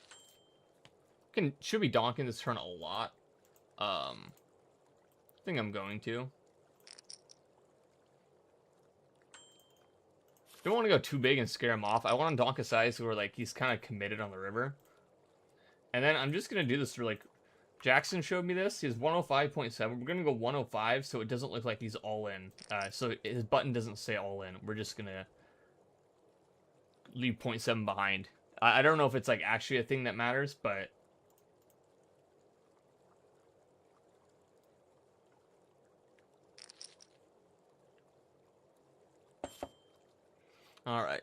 should be donking this turn a lot. I think I'm going to. Don't want to go too big and scare him off. I want to donk a size where like he's kind of committed on the river. And then I'm just gonna do this through, like, Jackson showed me this. He has 105.7. We're gonna go 105 so it doesn't look like he's all in. So his button doesn't say all in. We're just gonna leave 0.7 behind. I don't know if it's like actually a thing that matters, but all right.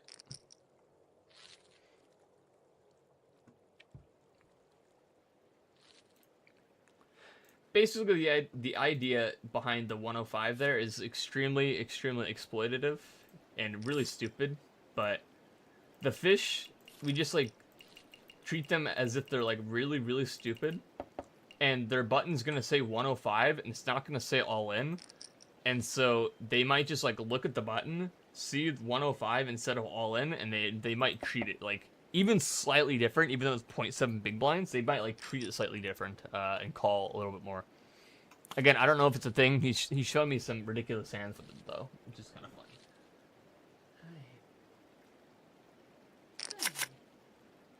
basically the idea behind the 105 there is extremely exploitative and really stupid, but the fish, we just like treat them as if they're like really stupid, and their button's gonna say 105 and it's not gonna say all in, and so they might just like look at the button, see 105 instead of all in, and they might treat it like even slightly different, even though it's 0.7 big blinds, they might like treat it slightly different and call a little bit more. Again, I don't know if it's a thing. He showed me some ridiculous hands with it though, which is kind of funny. Hi.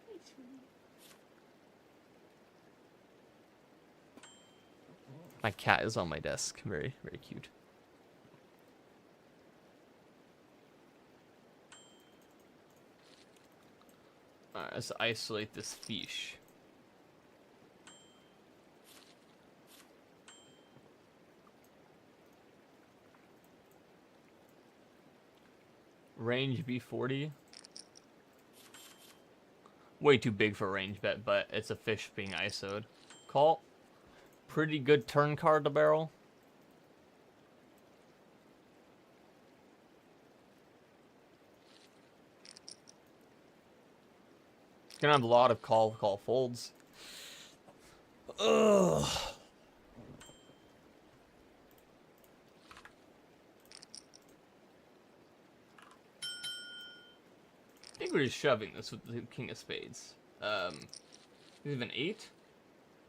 Hi, sweetie. My cat is on my desk. Very cute. Alright, let's isolate this fish. Range B40. Way too big for a range bet, but it's a fish being ISO'd. Call. Pretty good turn card to barrel. Gonna have a lot of call folds. Ugh. I think we're just shoving this with the king of spades. Is it an 8?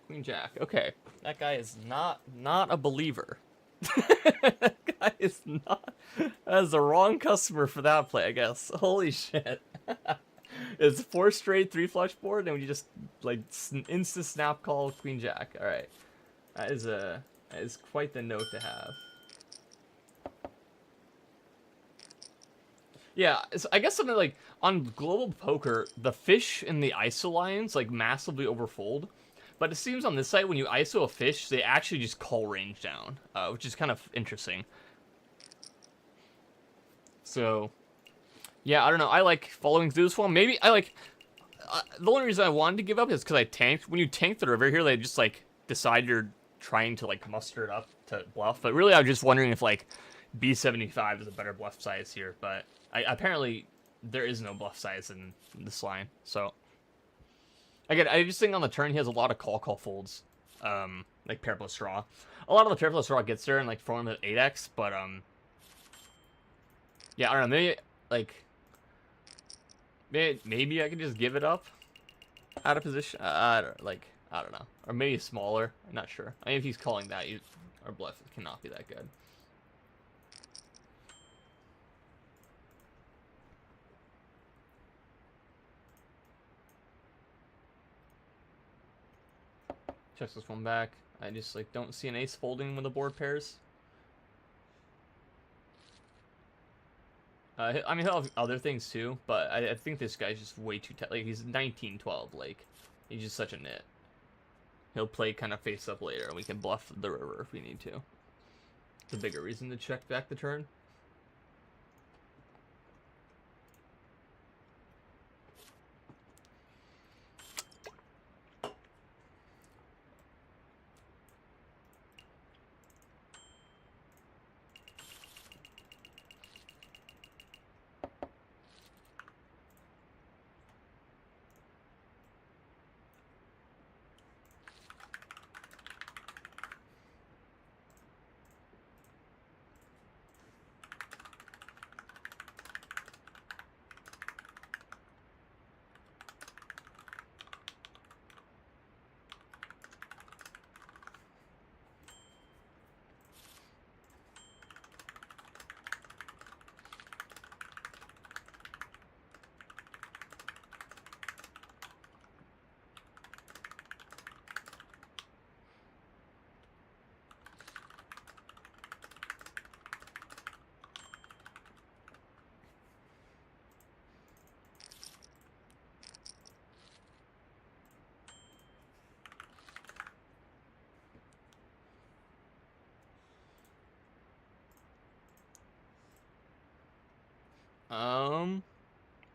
Queen jack. Okay. That guy is not a believer. That guy is not. That is the wrong customer for that play, I guess. Holy shit. It's 4 straight 3 flush board, and we just like instant snap call queen jack. All right, that is quite the note to have. Yeah, I guess something like on global poker, the fish and the ISO lines like massively overfold, but it seems on this site when you ISO a fish, they actually just call range down, which is kind of interesting. So. Yeah, I don't know. I like following through this one. Maybe I like... the only reason I wanted to give up is because I tanked. When you tank the river here, they just, like, decide you're trying to, like, muster it up to bluff. But really, I was just wondering if, like, B75 is a better bluff size here. But apparently, there is no bluff size in this line. So, again, I just think on the turn, he has a lot of call folds. Like, pair plus straw. A lot of the pair plus straw gets there and, like, form at 8x. But, yeah, I don't know. Maybe, like... Maybe I can just give it up out of position. I don't know. Or maybe smaller. I'm not sure. I mean, if he's calling that, our bluff cannot be that good. Checks this one back. I just like don't see an ace folding when the board pairs. I mean, he'll have other things too, but I think this guy's just way too like he's 19-12. Like, he's just such a nit. He'll play kind of face up later, and we can bluff the river if we need to. The bigger reason to check back the turn.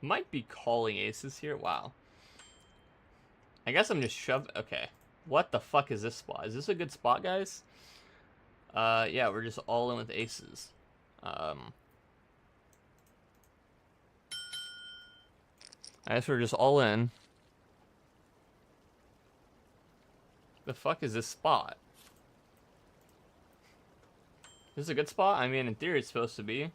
Might be calling aces here. Wow. I guess I'm just shoving. Okay. What the fuck is this spot? Is this a good spot, guys? Yeah, we're just all in with aces. I guess we're just all in. The fuck is this spot? This is a good spot? I mean, in theory, it's supposed to be.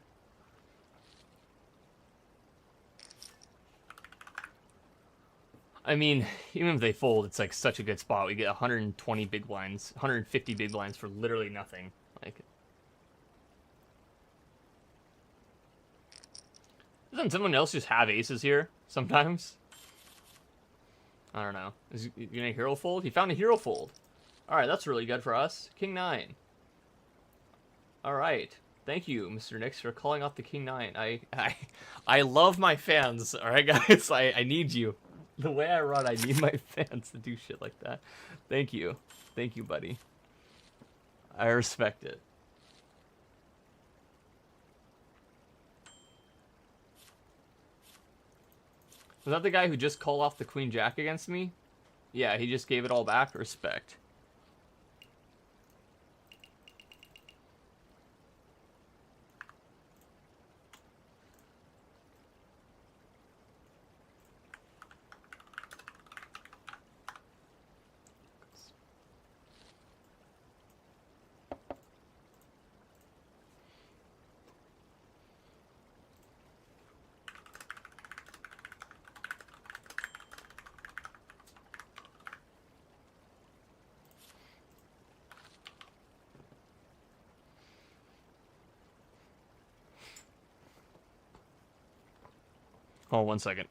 I mean, even if they fold, it's like such a good spot. We get 120 big blinds, 150 big blinds for literally nothing. Like, doesn't someone else just have aces here sometimes? I don't know. Is he gonna hero fold? He found a hero fold. All right, that's really good for us. King 9. All right. Thank you, Mr. Nix, for calling off the King 9. I love my fans. All right, guys. I need you. The way I run, I need my fans to do shit like that. Thank you. Thank you, buddy. I respect it. Was that the guy who just called off the Queen Jack against me? Yeah, he just gave it all back. Respect. Oh, 1 second.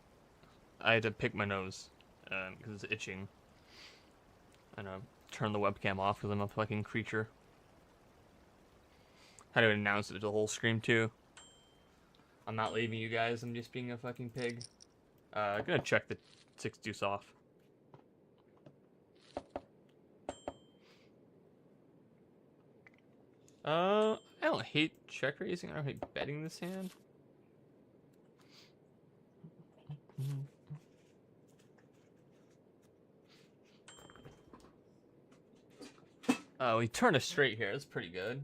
I had to pick my nose because it's itching. And turn the webcam off because I'm a fucking creature. How to announce it to the whole stream too. I'm not leaving you guys. I'm just being a fucking pig. I'm gonna check the 6 deuce off. I don't hate check raising. I don't hate betting this hand. Oh, we turn a straight here. That's pretty good.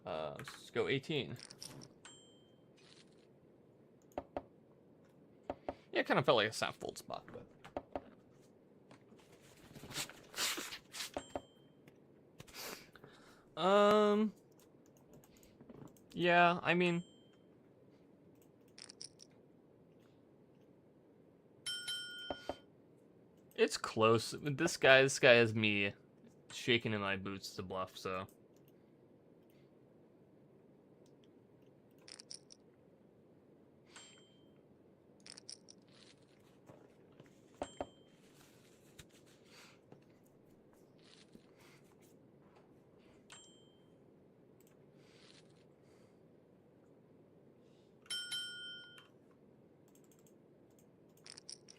Let's go 18. Yeah, it kind of felt like a soft fold spot, but. Yeah, I mean. It's close. This guy has me shaking in my boots to bluff, so.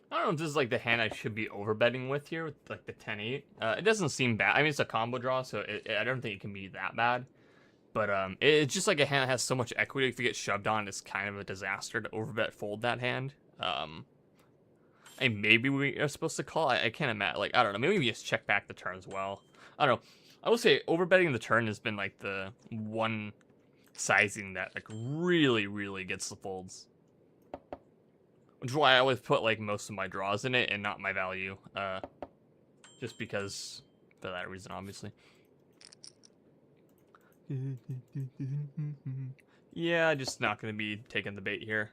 I don't know if this is like the hand I should be overbetting with here, with like the 10-8. It doesn't seem bad. I mean, it's a combo draw, so I don't think it can be that bad. But it's just like a hand that has so much equity. If you get shoved on, it's kind of a disaster to overbet fold that hand. And maybe we are supposed to call. I can't imagine. Like, I don't know. Maybe we just check back the turn as well. I don't know. I will say overbetting the turn has been like the one sizing that like really gets the folds. Which is why I always put like most of my draws in it and not my value. Just because, for that reason, obviously. Yeah, just not going to be taking the bait here.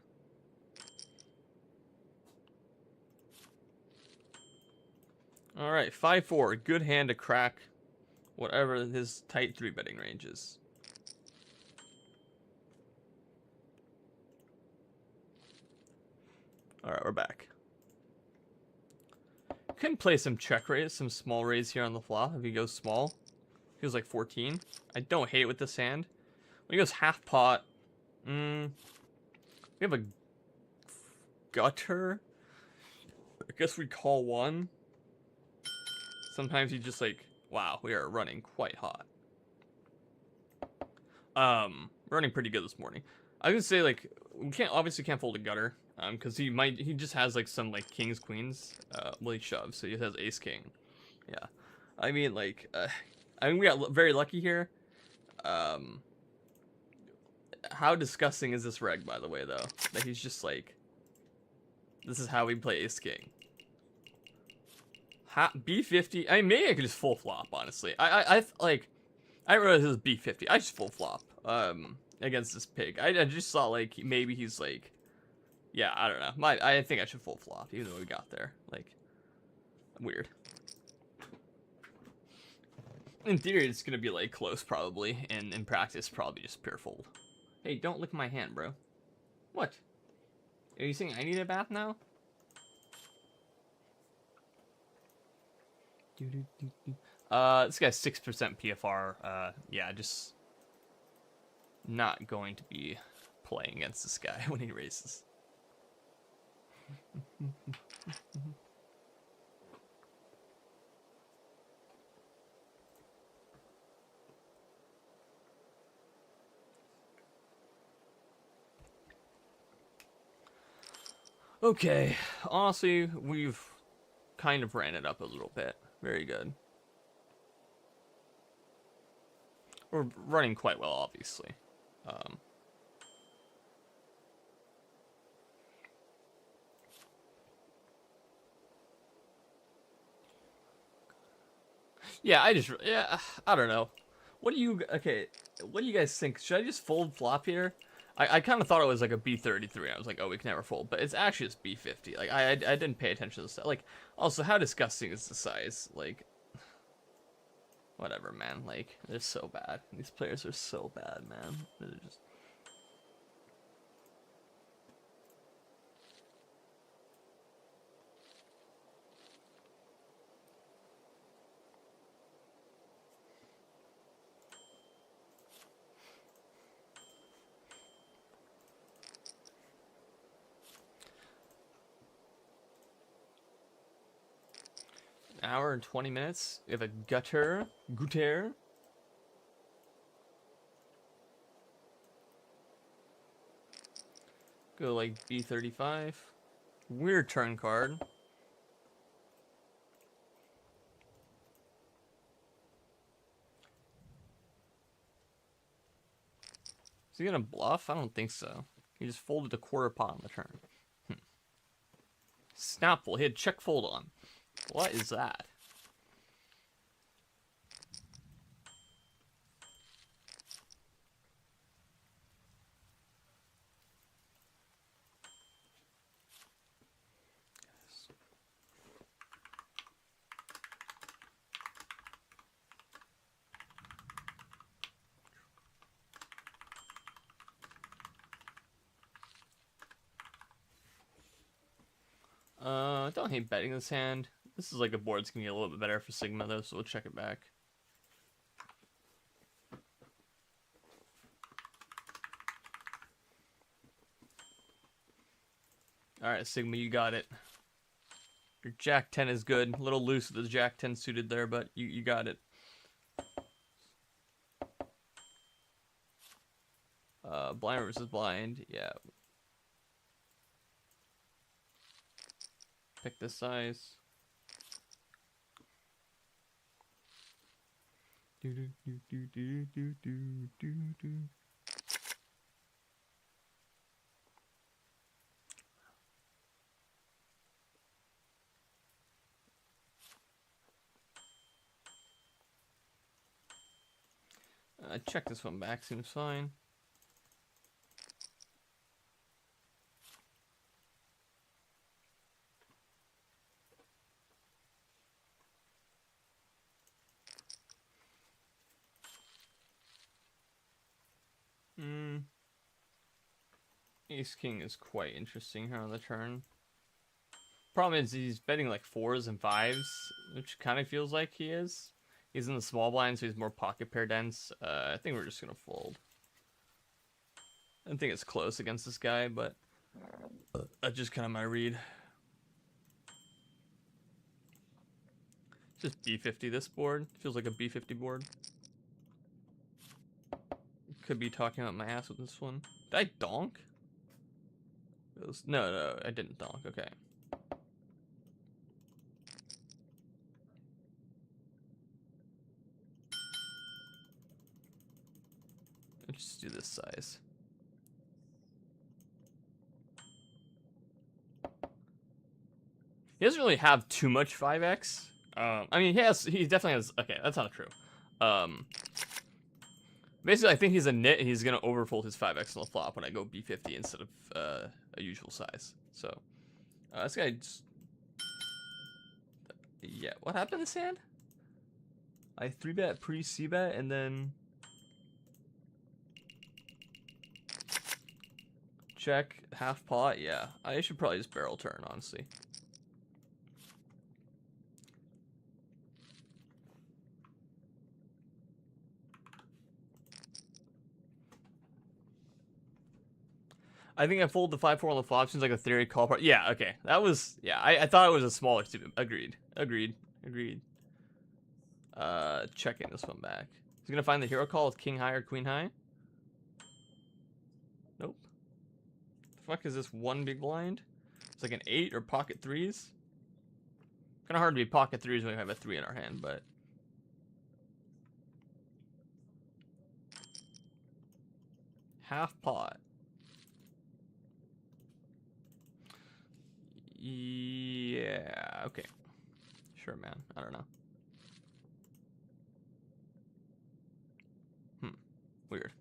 Alright, 5-4. Good hand to crack whatever his tight 3-betting range is. Alright, we're back. Can play some check raise, some small raise here on the flop if he goes small. Feels like 14. I don't hate it with this hand. When he goes half pot, we have a gutter. I guess we call one. Sometimes you just like, wow, we are running quite hot. Running pretty good this morning. I was gonna say like we obviously can't fold a gutter. Because he just has like some like kings queens. Well, he shoves, so he has ace king. Yeah. I mean, like, I mean, we got very lucky here. Um, how disgusting is this reg, by the way, though? That he's just like, this is how we play Ace King. B50. I mean, maybe I could just full flop, honestly. Like, I didn't realize it was B50. I just full flop, against this pig. I just thought, like, maybe he's like, yeah, I don't know. I think I should full flop, even though we got there. Like, weird. In theory, it's gonna be, like, close, probably. And in practice, probably just pure fold. Hey, don't lick my hand, bro. What? Are you saying I need a bath now? This guy's 6% PFR. Yeah, just not going to be playing against this guy when he races. Okay, honestly, we've kind of ran it up a little bit. Very good. We're running quite well, obviously. Yeah, I don't know. What do you guys think? Should I just fold flop here? I kind of thought it was like a B33. I was like, oh, we can never fold, but it's actually just B50. Like I didn't pay attention to the stuff. Like, also, how disgusting is the size? Like, whatever, man. Like, they're so bad. These players are so bad, man. They're just. An hour and 20 minutes. We have a gutter. Go like B35. Weird turn card. Is he gonna bluff? I don't think so. He just folded a quarter pot on the turn. Snapple. He had check fold on. What is that? I don't hate betting this hand. This is like a board that's gonna get a little bit better for Sigma though, so we'll check it back. Alright, Sigma, you got it. Your Jack 10 is good. A little loose with the Jack 10 suited there, but you got it. Blind versus blind, yeah. Pick this size. Check this one back, seems fine. Ace King is quite interesting here on the turn. Problem is he's betting like 4s and 5s, which kind of feels like he is. He's in the small blind, so he's more pocket pair dense. I think we're just gonna fold. I don't think it's close against this guy, but that's just kind of my read. Just B50 this board. Feels like a B50 board. Could be talking about my ass with this one. Did I donk? No, I didn't donk. Okay. Let's just do this size. He doesn't really have too much 5x. I mean, he definitely has. Okay, that's not true. Basically, I think he's a nit. And he's gonna overfold his 5x on the flop when I go b50 instead of a usual size. So this guy. Yeah, what happened to this hand? I 3-bet pre-c-bet and then check half pot. Yeah, I should probably just barrel turn, honestly. I think I fold the 5-4 on the flop. Seems like a theory call part. Yeah, okay. That was, yeah, I thought it was a smaller stupid. Agreed. Checking this one back. He's gonna find the hero call with king high or queen high. Nope. The fuck is this one big blind? It's like an 8 or pocket 3s. Kind of hard to be pocket 3s when we have a 3 in our hand, but. Half pot. Yeah, okay. Sure, man. I don't know. Weird.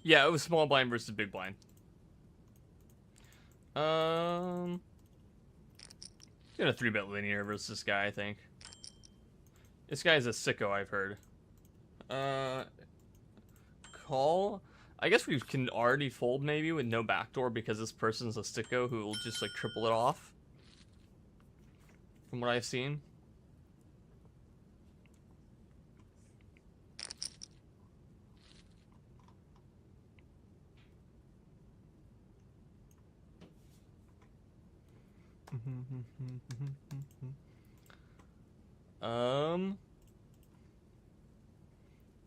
Yeah, it was small blind versus big blind. Gonna 3-bet linear versus this guy, I think. This guy's a sicko, I've heard. Call. I guess we can already fold maybe with no backdoor because this person's a sicko who will just like triple it off. From what I've seen.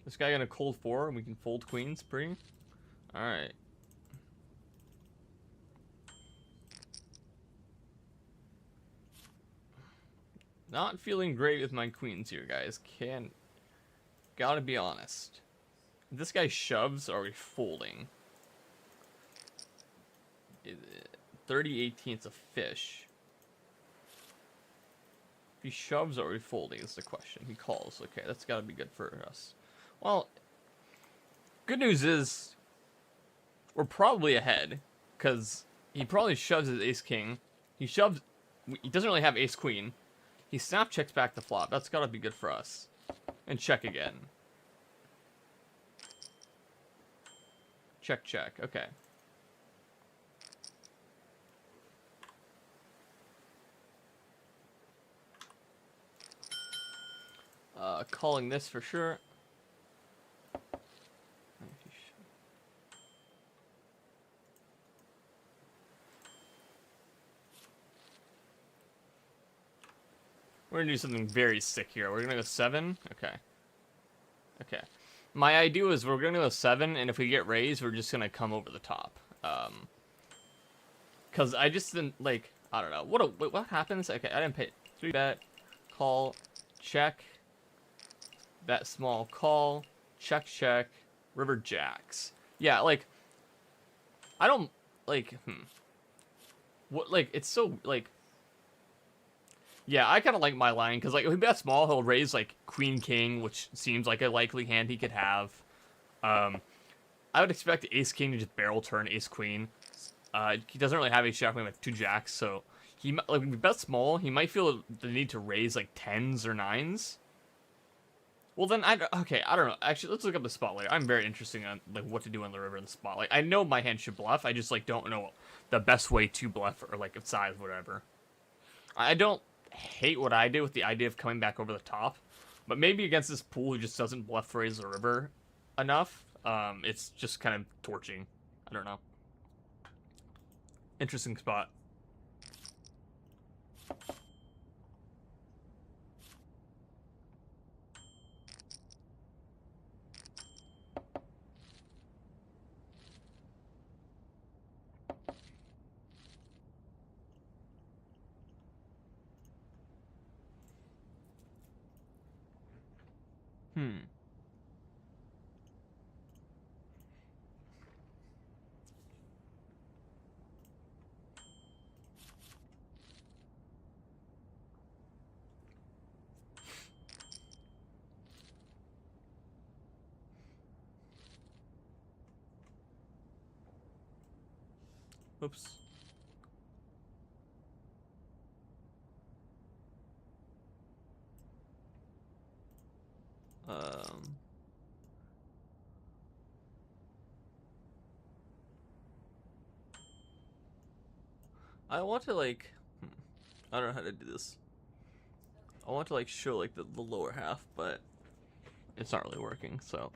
This guy gonna cold 4 and we can fold queens pretty. Alright. Not feeling great with my queens here, guys. Gotta be honest. If this guy shoves, are we folding? 30/18's a fish. If he shoves, are we folding is the question. He calls. Okay, that's gotta be good for us. Well, good news is we're probably ahead because he probably shoves his ace-king. He shoves. He doesn't really have ace-queen. He snap checks back the flop. That's gotta be good for us. And check again. Check, check. Okay. Calling this for sure. We're gonna do something very sick here. We're gonna go 7. Okay. Okay. My idea is we're gonna go 7, and if we get raised, we're just gonna come over the top. Cause I just didn't like. I don't know. What happens? Okay, I didn't pay 3 bet, call, check. That small call, check, river jacks. Yeah, like I don't like. What like it's so like. Yeah, I kind of like my line, because, like, if we bet small, he'll raise, like, Queen King, which seems like a likely hand he could have. I would expect Ace King to just barrel turn Ace Queen. He doesn't really have Ace Jack with 2 jacks, so like, if we bet small, he might feel the need to raise, like, 10s or 9s. Well, then, I don't know. Actually, let's look up the spot later. I'm very interested on, like, what to do on the river in the spot. Like, I know my hand should bluff, I just, like, don't know the best way to bluff, or, like, size, whatever. I don't hate what I did with the idea of coming back over the top, but maybe against this pool who just doesn't bluff raise the river enough, it's just kind of torching. I don't know. Interesting spot. Oops. I want to, like, I don't know how to do this. I want to, like, show, like, the lower half, but it's not really working, so.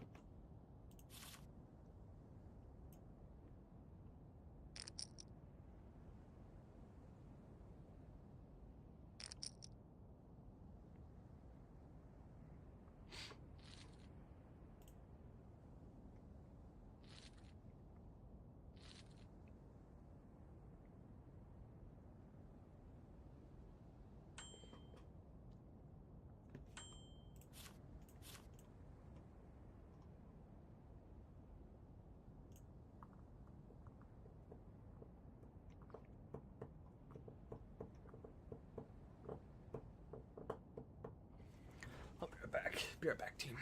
I'll be right back. Be right back, team.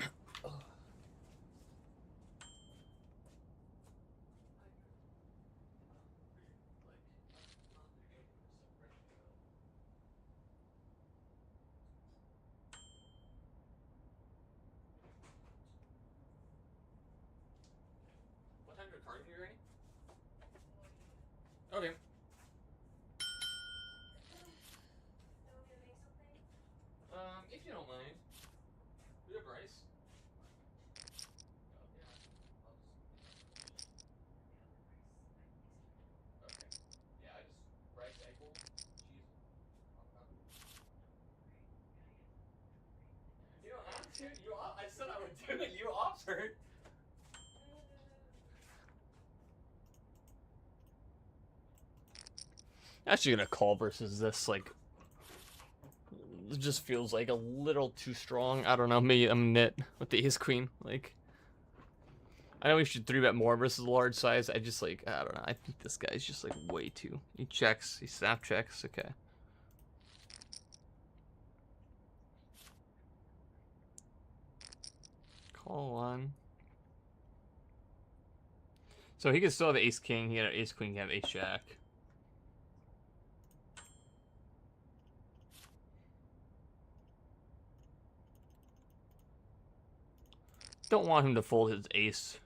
What time did the card here ready? Okay. If you don't mind. We have rice. Oh, yeah. Okay. Yeah, I just rice, egg roll, cheese, avocado. You don't have to. I said I would do it. You offered. Actually gonna call versus this, like, it just feels like a little too strong. I don't know, maybe I'm nit with the ace queen. Like, I know we should 3-bet more versus a large size. I just, like, I don't know. I think this guy's just, like, way too. He checks, he snap checks, okay. Call one. So he could still have ace king, he had an ace queen, he have ace jack. Don't want him to fold his ace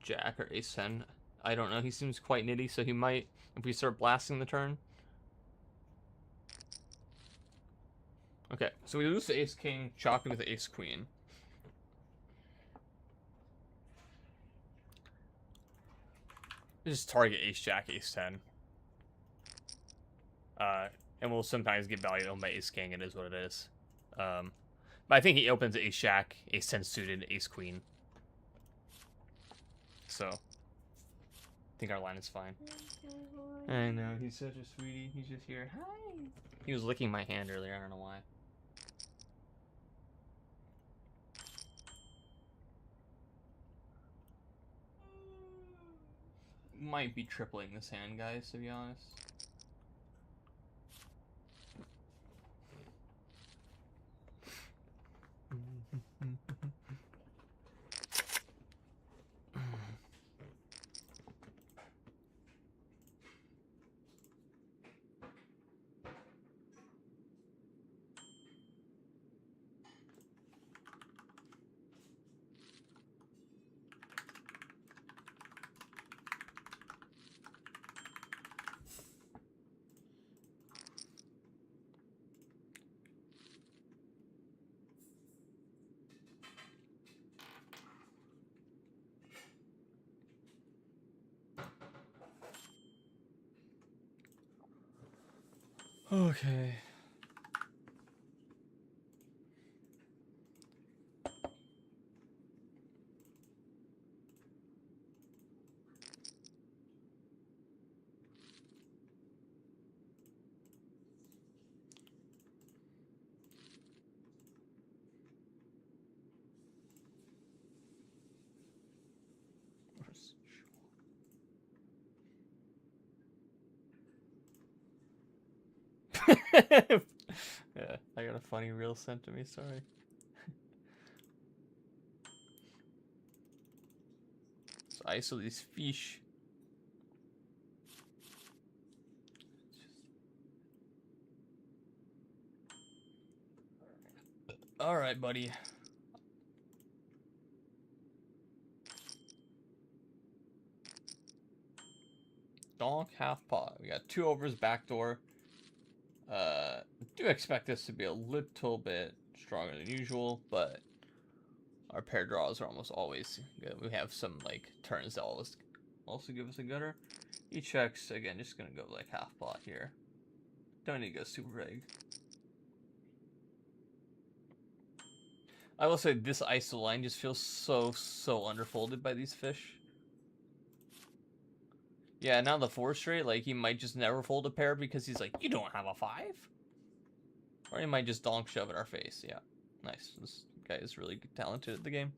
jack or ace 10. I don't know. He seems quite nitty, so he might if we start blasting the turn. Okay, so we lose to ace king, chopping with the ace queen. Just target ace jack, ace 10. And we'll sometimes get value on my ace king. It is what it is. But I think he opens ace jack, ace 10 suited, ace queen. So, I think our line is fine. I know, he's such a sweetie. He's just here. Hi. He was licking my hand earlier. I don't know why. Might be tripling this hand, guys, to be honest. Okay. Yeah, I got a funny reel sent to me, sorry. So ISO these fish. Alright, buddy. Donk, half pot. We got 2 overs, backdoor. Do expect this to be a little bit stronger than usual, but our pair draws are almost always good. We have some like turns that always also give us a gutter. He checks again, just gonna go like half pot here. Don't need to go super big. I will say this ISO line just feels so underfolded by these fish. Yeah, now the 4 straight, like he might just never fold a pair because he's like, you don't have a 5? Or he might just donk shove at our face. Yeah, nice. This guy is really talented at the game.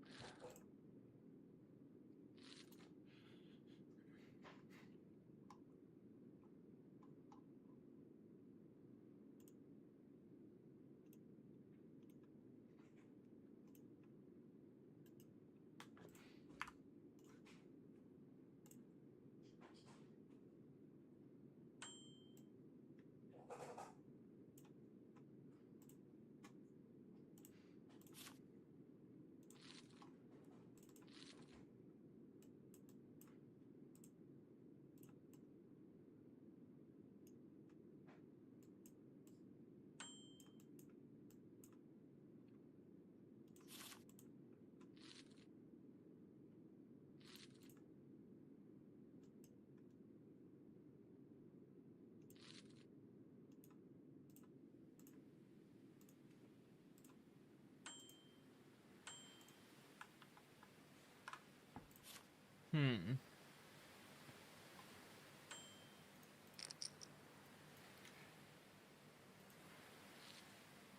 Hmm.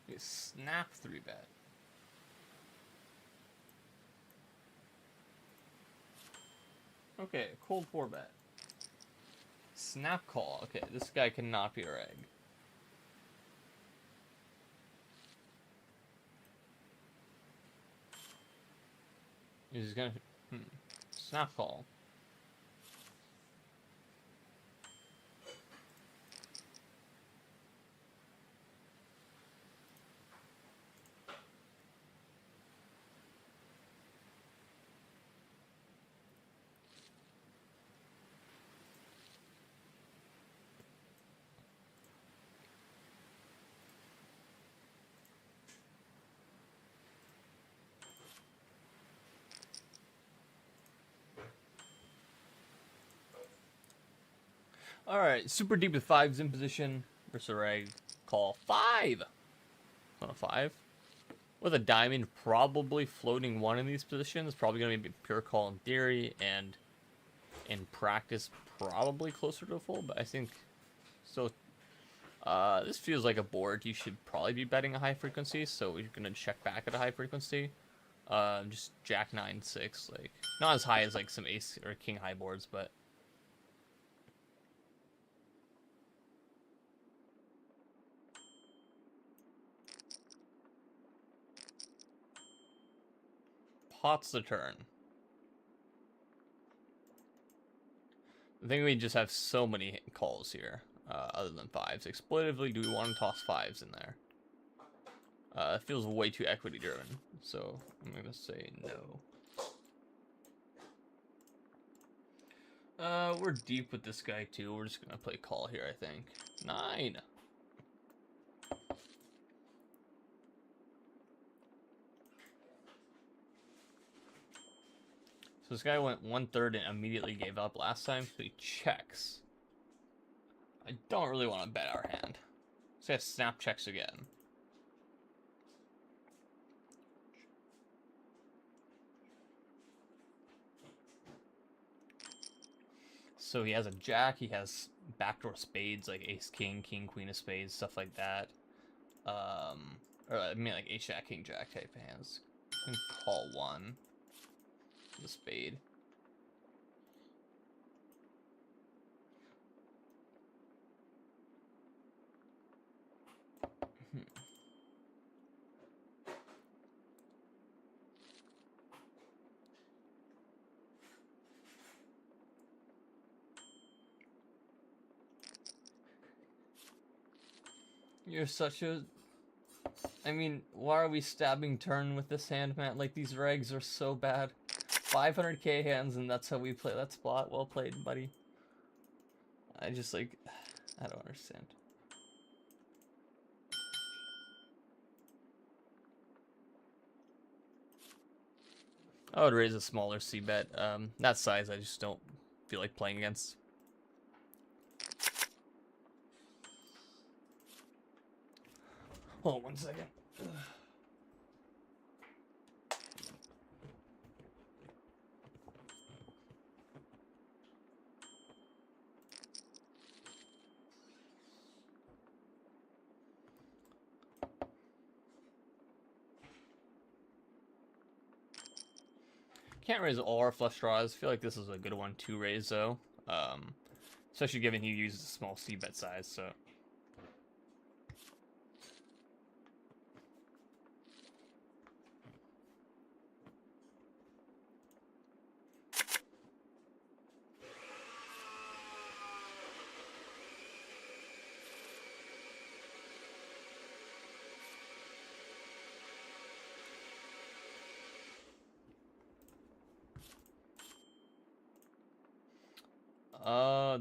You snap 3-bet. Okay, cold 4-bet. Snap call. Okay, this guy cannot be a reg. He's gonna snap call. Alright, super deep with 5s in position. Versus a reg. Call 5. On a 5. With a diamond probably floating 1 in these positions. Probably going to be a pure call in theory. And in practice, probably closer to a full. But I think still. This feels like a board you should probably be betting a high frequency. So we're going to check back at a high frequency. Just Jack 9-6. Like, not as high as like some ace or king high boards, but. Pots the turn. I think we just have so many calls here, other than 5s. Exploitively, do we want to toss 5s in there? It feels way too equity driven, so I'm gonna say no. We're deep with this guy too. We're just gonna play call here, I think. 9. So this guy went 1/3 and immediately gave up last time, so he checks. I don't really want to bet our hand. So he has snap checks again. So he has a jack, he has backdoor spades, like ace, king, king, queen of spades, stuff like that. Or I mean like ace, jack, king, jack type of hands. Can call 1. The spade. You're such a... I mean, why are we stabbing turn with this hand, man? Like, these regs are so bad. 500k hands, and that's how we play that spot. Well played, buddy. I just, like... I don't understand. I would raise a smaller c-bet. That size I just don't feel like playing against. Hold on 1 second. Can't raise all our flush draws. I feel like this is a good one to raise, though. Especially given he uses a small c-bet size, so...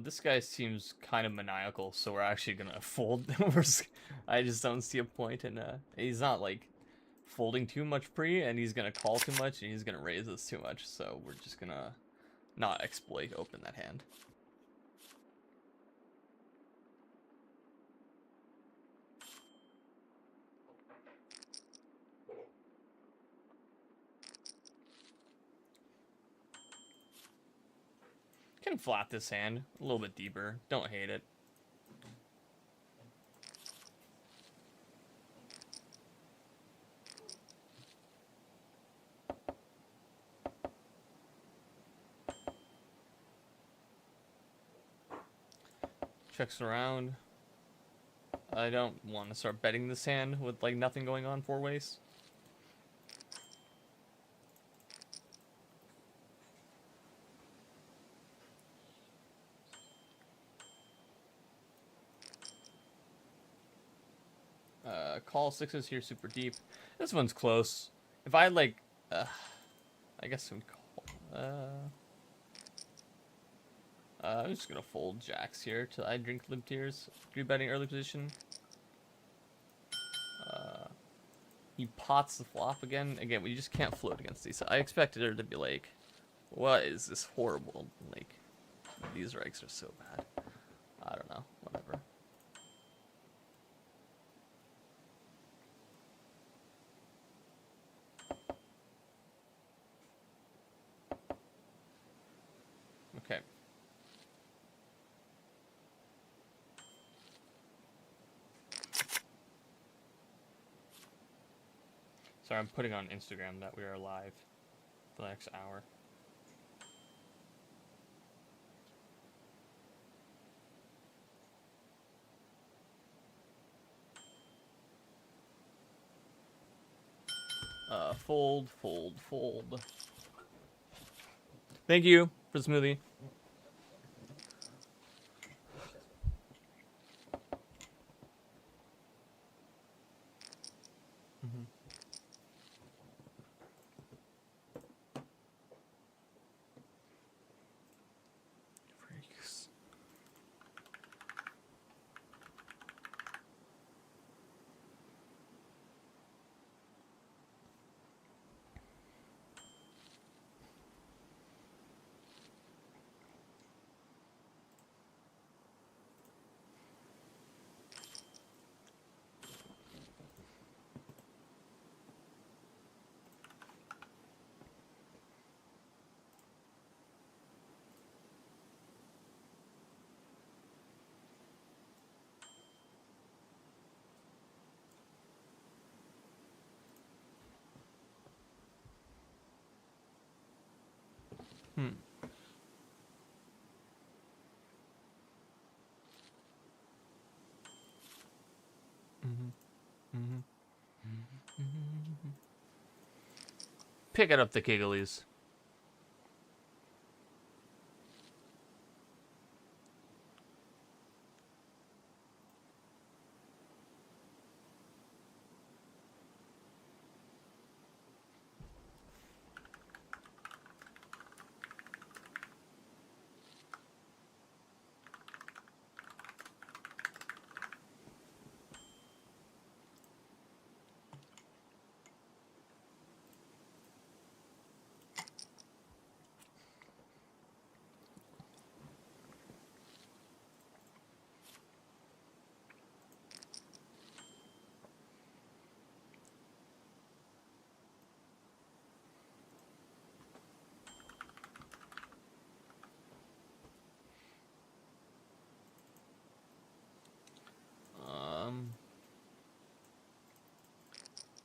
This guy seems kind of maniacal, so we're actually gonna fold. I just don't see a point in, he's not, like, folding too much pre, and he's gonna call too much, and he's gonna raise us too much, so we're just gonna not exploit open that hand. Can flat this hand a little bit deeper. Don't hate it. Checks around. I don't want to start betting this hand with like nothing going on 4 ways. Call 6s here super deep. This one's close. If I like, I guess we call. I'm just gonna fold jacks here till I drink limp tears. 3 betting early position. He pots the flop again. Again, we just can't float against these. I expected her to be like, what is this horrible? Like, these regs are so bad. I don't know. Whatever. Okay. Sorry, I'm putting on Instagram that we are live for the next hour. Fold, fold, fold. Thank you for the smoothie. Mm-hmm. Freaks. Hmm. Mm-hmm. Mm-hmm. Mm-hmm. Pick it up the Kigglies.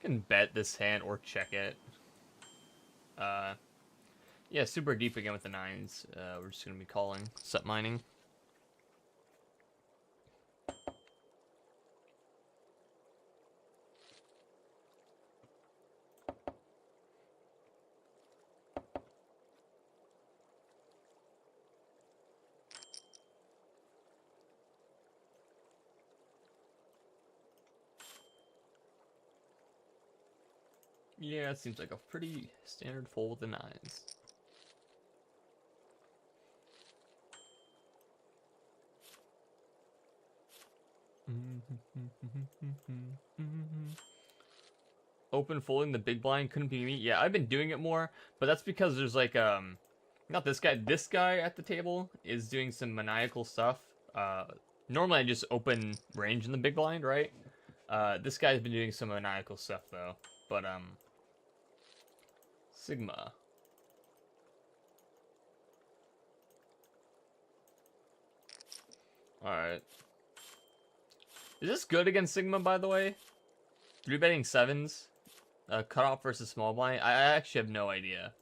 Can bet this hand or check it. Uh, yeah, super deep again with the nines. We're just gonna be calling set mining. Yeah, it seems like a pretty standard fold with the nines. Open folding the big blind couldn't be me. Yeah, I've been doing it more, but that's because there's like not this guy. This guy at the table is doing some maniacal stuff. Normally I just open range in the big blind, right? This guy's been doing some maniacal stuff though. But Sigma. All right. Is this good against Sigma, by the way? 3-betting sevens, cutoff versus small blind. I actually have no idea.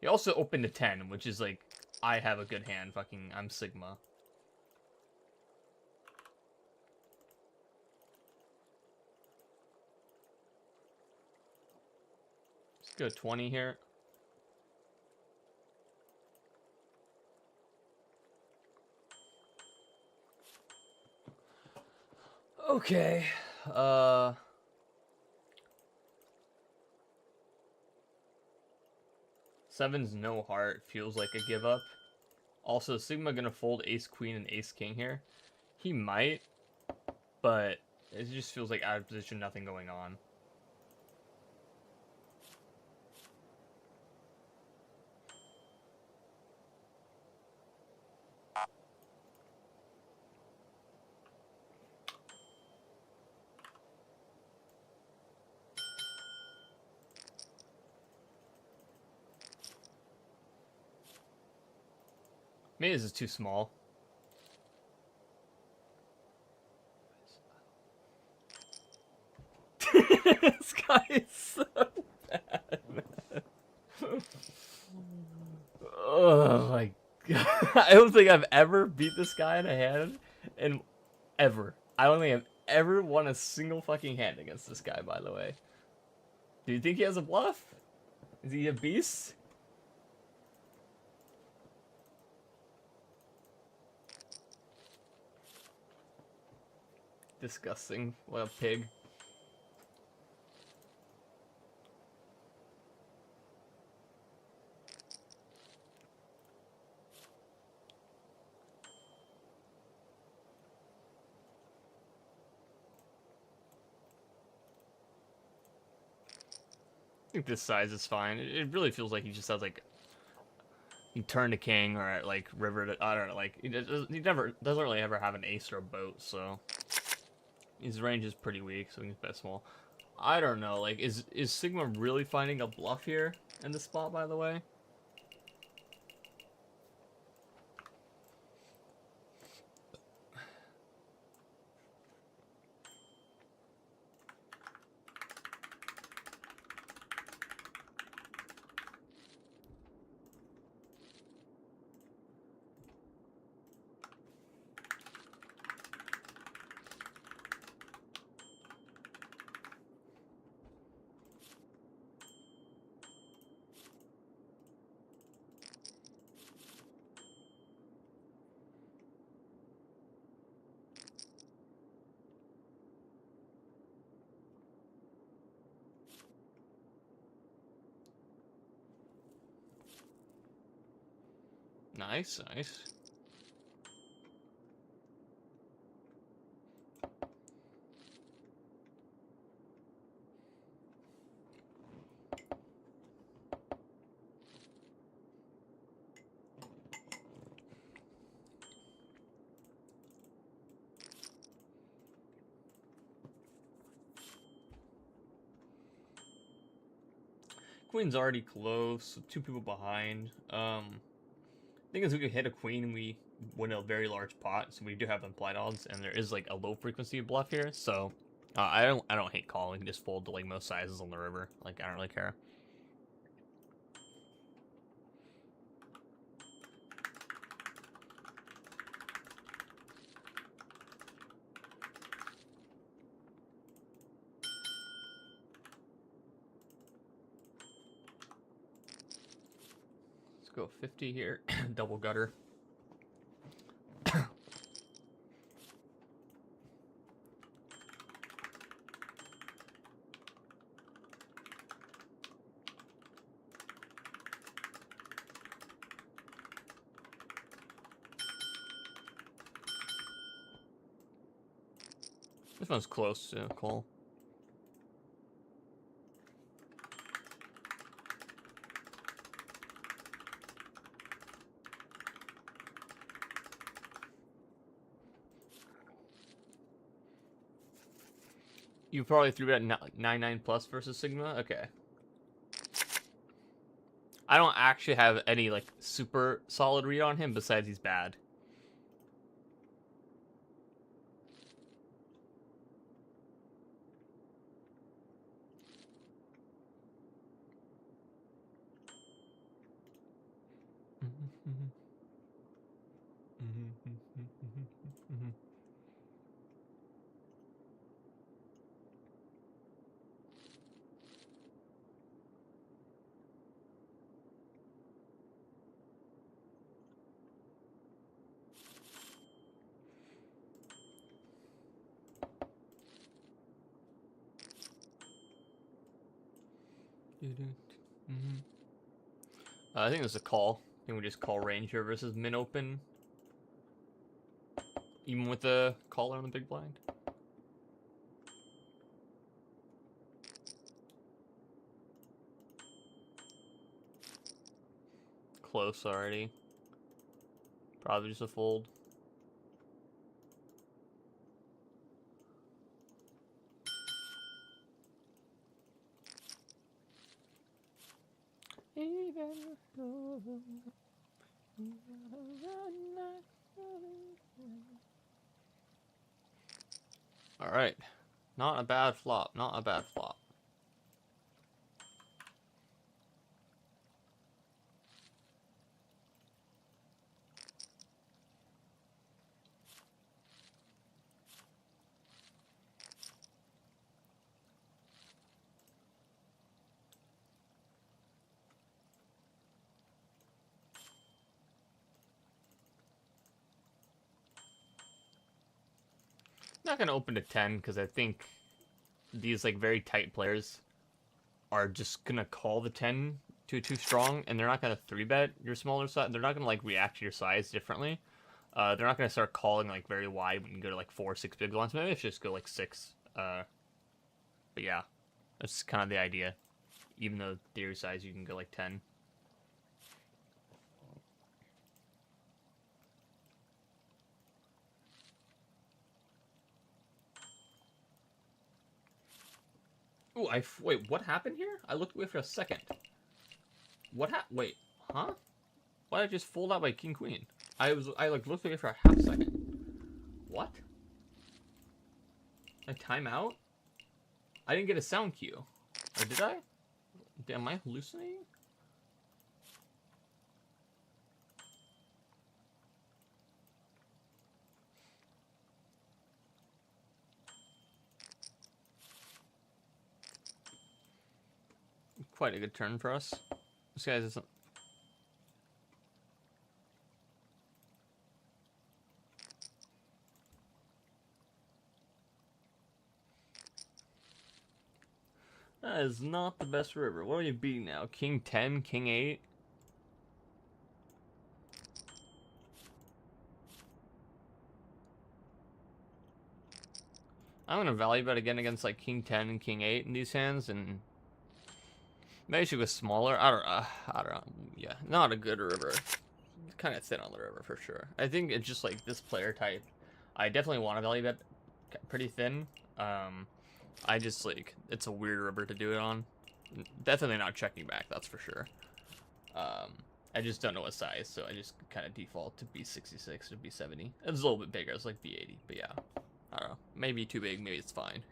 He also opened a 10, which is like, I have a good hand. Fucking, I'm Sigma. Let's go 20 here. Okay. Seven's no heart. Feels like a give up. Also, Sigma gonna fold ace queen and ace king here. He might, but it just feels like out of position, nothing going on. Maybe this is too small. This guy is so bad, man. Oh my god. I don't think I've ever beat this guy in a hand. And ever. I don't think I've ever won a single fucking hand against this guy, by the way. Do you think he has a bluff? Is he a beast? Disgusting. What a pig. I think this size is fine. It really feels like he just has like he turned a king or like river to, I don't know, like he never doesn't really ever have an ace or a boat, so his range is pretty weak, so he's bet small. I don't know, like is Sigma really finding a bluff here in this spot, by the way? Nice, nice. Queen's already close, two people behind. Thing is, we could hit a queen and we win a very large pot, so we do have implied odds, and there is like a low frequency bluff here, so I don't hate calling. Just fold to like most sizes on the river. Like I don't really care. Let's go 50 here, double gutter. This one's close to call. You probably threw it at 9-9 plus versus Sigma? Okay. I don't actually have any like super solid read on him besides he's bad. I think it's a call. I think we just call range here versus min open. Even with the caller on the big blind. Close already. Probably just a fold. Even All right, not a bad flop. Not a bad flop. Not gonna open to 10 because I think these like very tight players are just gonna call the 10 too strong, and they're not gonna 3-bet your smaller size. They're not gonna like react to your size differently. They're not gonna start calling like very wide when you go to like 4 or 6 big blinds. Maybe it's just go like 6. But yeah, that's kind of the idea. Even though theory size you can go like 10. Ooh, wait. What happened here? I looked away for a second. What Wait, huh? Why did I just fold out my king queen? I like looked away for a half second. What? A timeout? I didn't get a sound cue. Or did I? Am I hallucinating? Quite a good turn for us. This guy's isn't. That is not the best river. What are you beating now? King 10, King 8? I'm gonna value bet again against like King 10 and King 8 in these hands, and maybe she was smaller. I don't know. Yeah, not a good river. Kind of thin on the river for sure. I think it's just like this player type. I definitely want to value bet pretty thin. I just like it's a weird river to do it on. Definitely not checking back, that's for sure. I just don't know what size, so I just kind of default to B66 or B70. It's a little bit bigger, it's like B80, but yeah. I don't know. Maybe too big, maybe it's fine.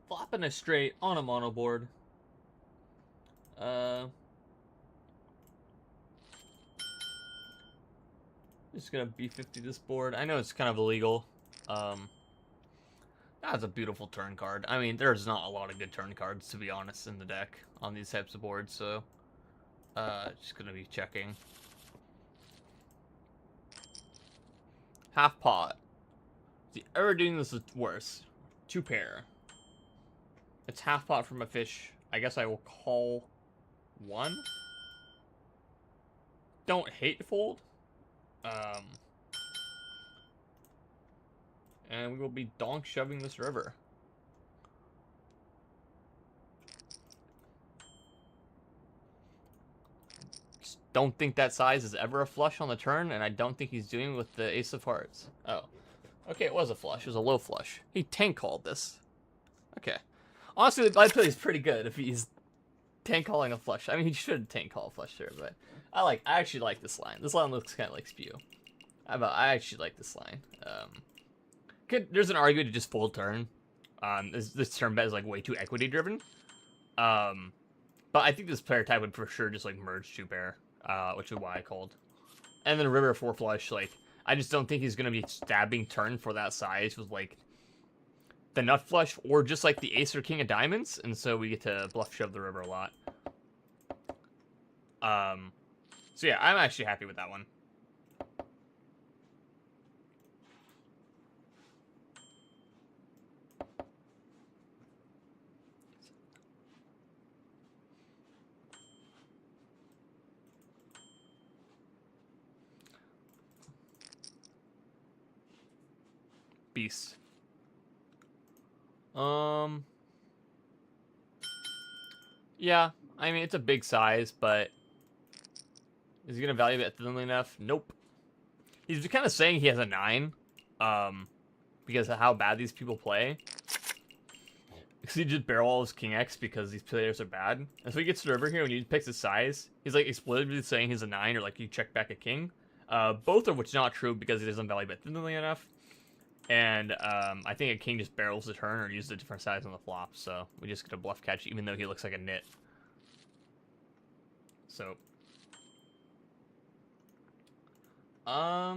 Flopping a straight on a mono board. Just gonna B50 this board. I know it's kind of illegal. That's a beautiful turn card. I mean, there's not a lot of good turn cards, to be honest, in the deck on these types of boards, so just gonna be checking. Half pot. The ever doing this is worse. 2 pair. It's half pot from a fish. I guess I will call 1. Don't hate fold. And we will be donk shoving this river. Just don't think that size is ever a flush on the turn, and I don't think he's doing with the ace of hearts. Oh. Okay, it was a flush. It was a low flush. He tank called this. Okay. Honestly, the play is pretty good if he's tank calling a flush. I mean, he should tank call a flush here, but I actually like this line. This line looks kind of like spew. I actually like this line. There's an argument to just fold turn. This turn bet is like way too equity driven. But I think this player type would for sure just like merge 2 pair, which is why I called. And then river 4 flush, like I just don't think he's gonna be stabbing turn for that size with like the nut flush or just like the ace or king of diamonds, and so we get to bluff shove the river a lot. So yeah, I'm actually happy with that one. beast. Yeah, I mean, it's a big size, but is he gonna value it thinly enough? Nope. He's kind of saying he has a 9, because of how bad these people play. Because he just barrel all his King X because these players are bad. And so he gets to the river here when he picks his size. He's like explicitly saying he's a 9 or like you check back a king. Both of which is not true because he doesn't value bet thinly enough. And I think a king just barrels the turn or uses a different size on the flop. So we just get a bluff catch even though he looks like a nit. So. I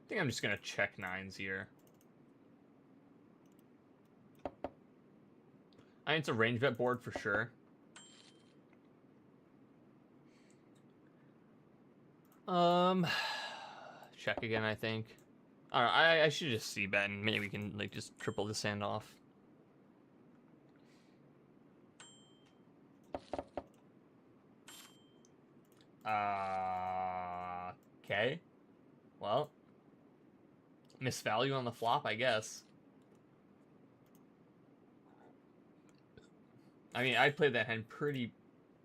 think I'm just going to check 9s here. I mean, it's a range bet board for sure. Check again, I think. I don't know, I should just see bet and maybe we can like just triple this hand off. Okay. Well, misvalue on the flop, I guess. I mean, I played that hand pretty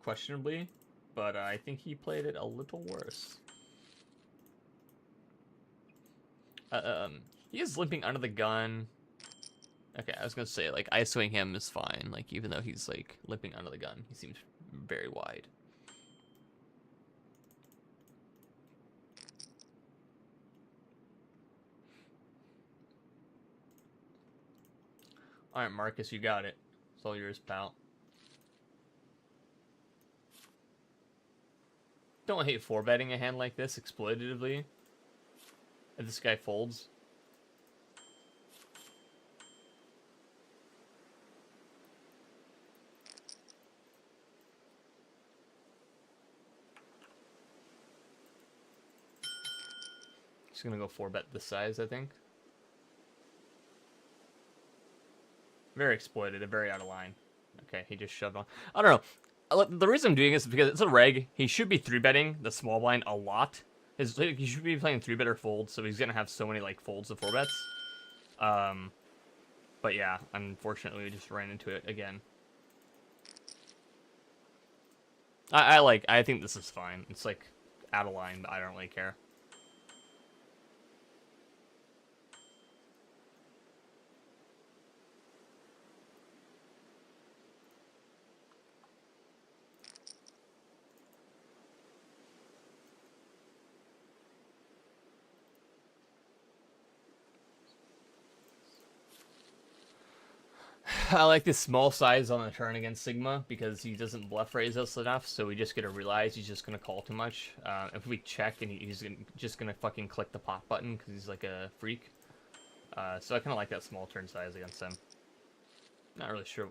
questionably, but I think he played it a little worse. He is limping under the gun. Okay, I was gonna say, like, ISOing him is fine, like, even though he's, like, limping under the gun. He seems very wide. Alright, Marcus, you got it. It's all yours, pal. Don't hate 4-betting a hand like this exploitatively. If this guy folds. Just gonna go 4-bet this size, I think. Very exploitative, very out of line. Okay, he just shoved on. I don't know. The reason I'm doing this is because it's a reg. He should be 3-betting the small blind a lot. He should be playing 3-bet or fold, so he's gonna have so many like folds of 4-bets. But yeah, unfortunately, we just ran into it again. I think this is fine. It's like out of line, but I don't really care. I like this small size on the turn against Sigma because he doesn't bluff raise us enough, so we just get to realize he's just going to call too much. If we check and he's just going to fucking click the pop button because he's like a freak. So I kind of like that small turn size against him. Not really sure.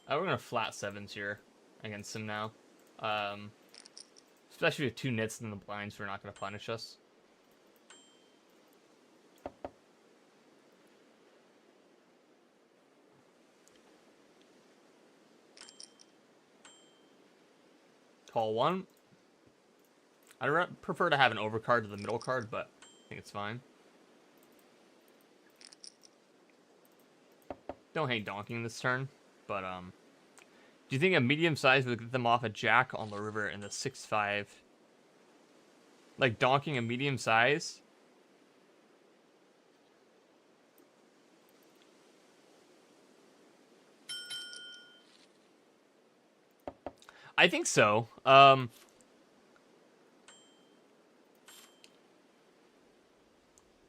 We're going to flat 7s here against him now. Especially with 2 nits in the blinds, we're not going to punish us. Call 1. I prefer to have an overcard to the middle card, but I think it's fine. Don't hate donking this turn, but do you think a medium size would get them off a jack on the river in the 6-5? Like donking a medium size? I think so.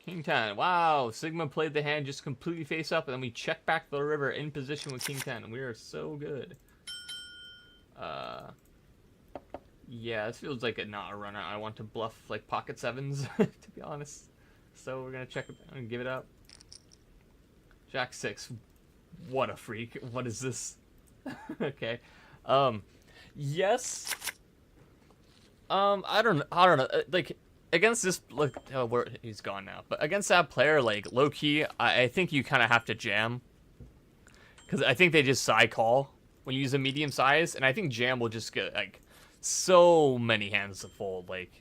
King 10. Wow, Sigma played the hand just completely face up, and then we check back the river in position with King 10. We are so good. Yeah, this feels like not a runner. I want to bluff like pocket 7s, to be honest. So we're gonna check it and give it up. Jack 6. What a freak. What is this? Okay. Yes. I don't know. Like against this, like, he's gone now. But against that player, like low key, I think you kind of have to jam, because I think they just side call when you use a medium size, and I think jam will just get like so many hands to fold. Like,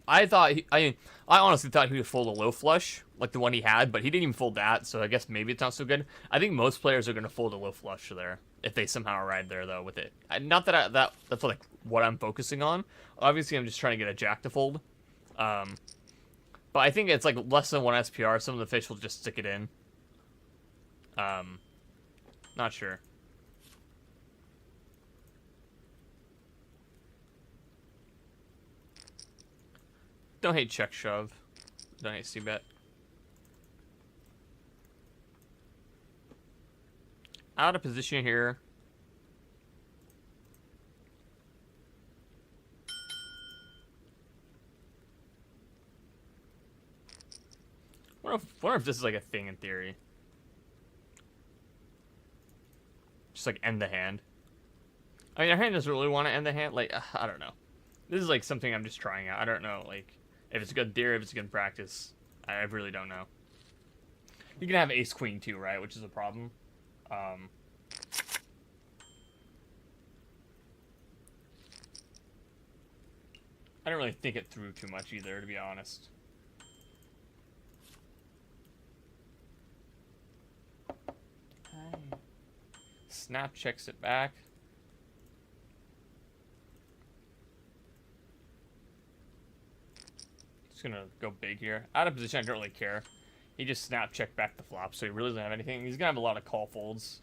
I honestly thought he would fold a low flush, like the one he had, but he didn't even fold that, so I guess maybe it's not so good. I think most players are going to fold a low flush there, if they somehow arrive there, though, with it. Not that that's, like, what I'm focusing on. Obviously, I'm just trying to get a jack to fold. But I think it's, like, less than 1 SPR. Some of the fish will just stick it in. Not sure. Don't hate check shove. Don't hate c-bet. Out of position here. Wonder if this is like a thing in theory. Just like end the hand. I mean, our hand doesn't really want to end the hand. Like, I don't know. This is like something I'm just trying out. I don't know, like, if it's good theory, if it's good practice. I really don't know. You can have ace queen too, right? Which is a problem. I don't really think it through too much either, to be honest. Hi. Snap checks it back. Just gonna go big here. Out of position, I don't really care. He just snap checked back the flop, so he really doesn't have anything. He's gonna have a lot of call folds.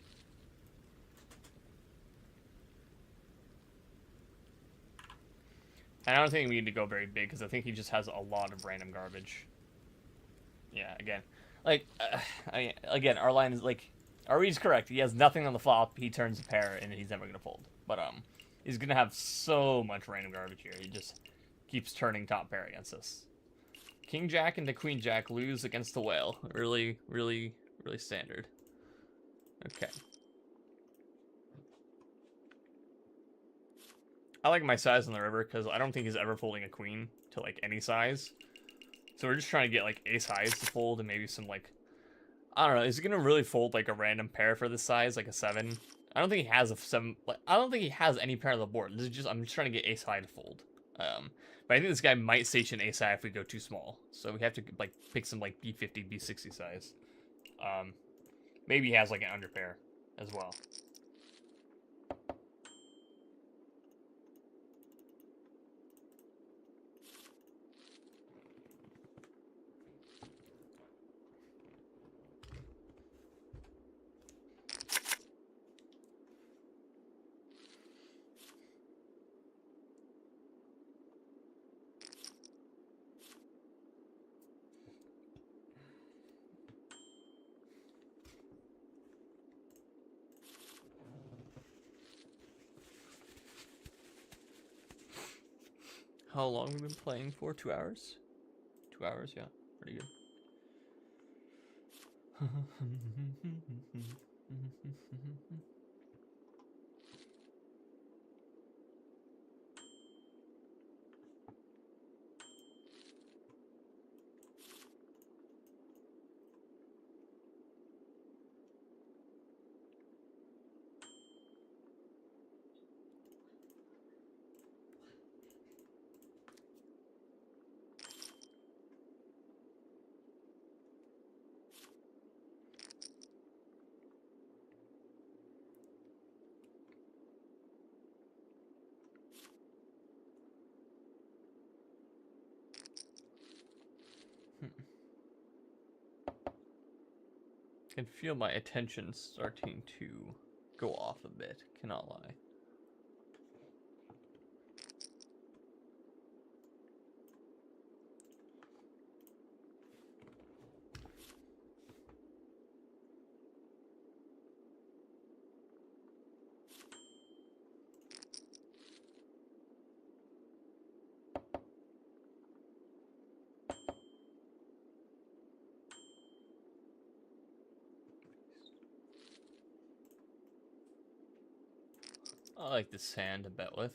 And I don't think we need to go very big, because I think he just has a lot of random garbage. Yeah, again. Like, I mean, again, our line is, like, our read's correct. He has nothing on the flop, he turns a pair, and he's never going to fold. But, he's going to have so much random garbage here. He just keeps turning top pair against us. King Jack into Queen Jack lose against the whale. Really, really, really standard. Okay. I like my size on the river because I don't think he's ever folding a queen to, like, any size. So we're just trying to get, like, ace highs to fold and maybe some, like... I don't know. Is he going to really fold, like, a random pair for this size, like a 7? I don't think he has a 7... Like, I don't think he has any pair on the board. This is just... I'm just trying to get ace high to fold. But I think this guy might station ace high if we go too small. So we have to, like, pick some, like, B50, B60 size. Maybe he has, like, an under pair as well. How long have we been playing for? 2 hours? 2 hours, yeah. Pretty good. I can feel my attention starting to go off a bit, cannot lie. I like this hand to bet with.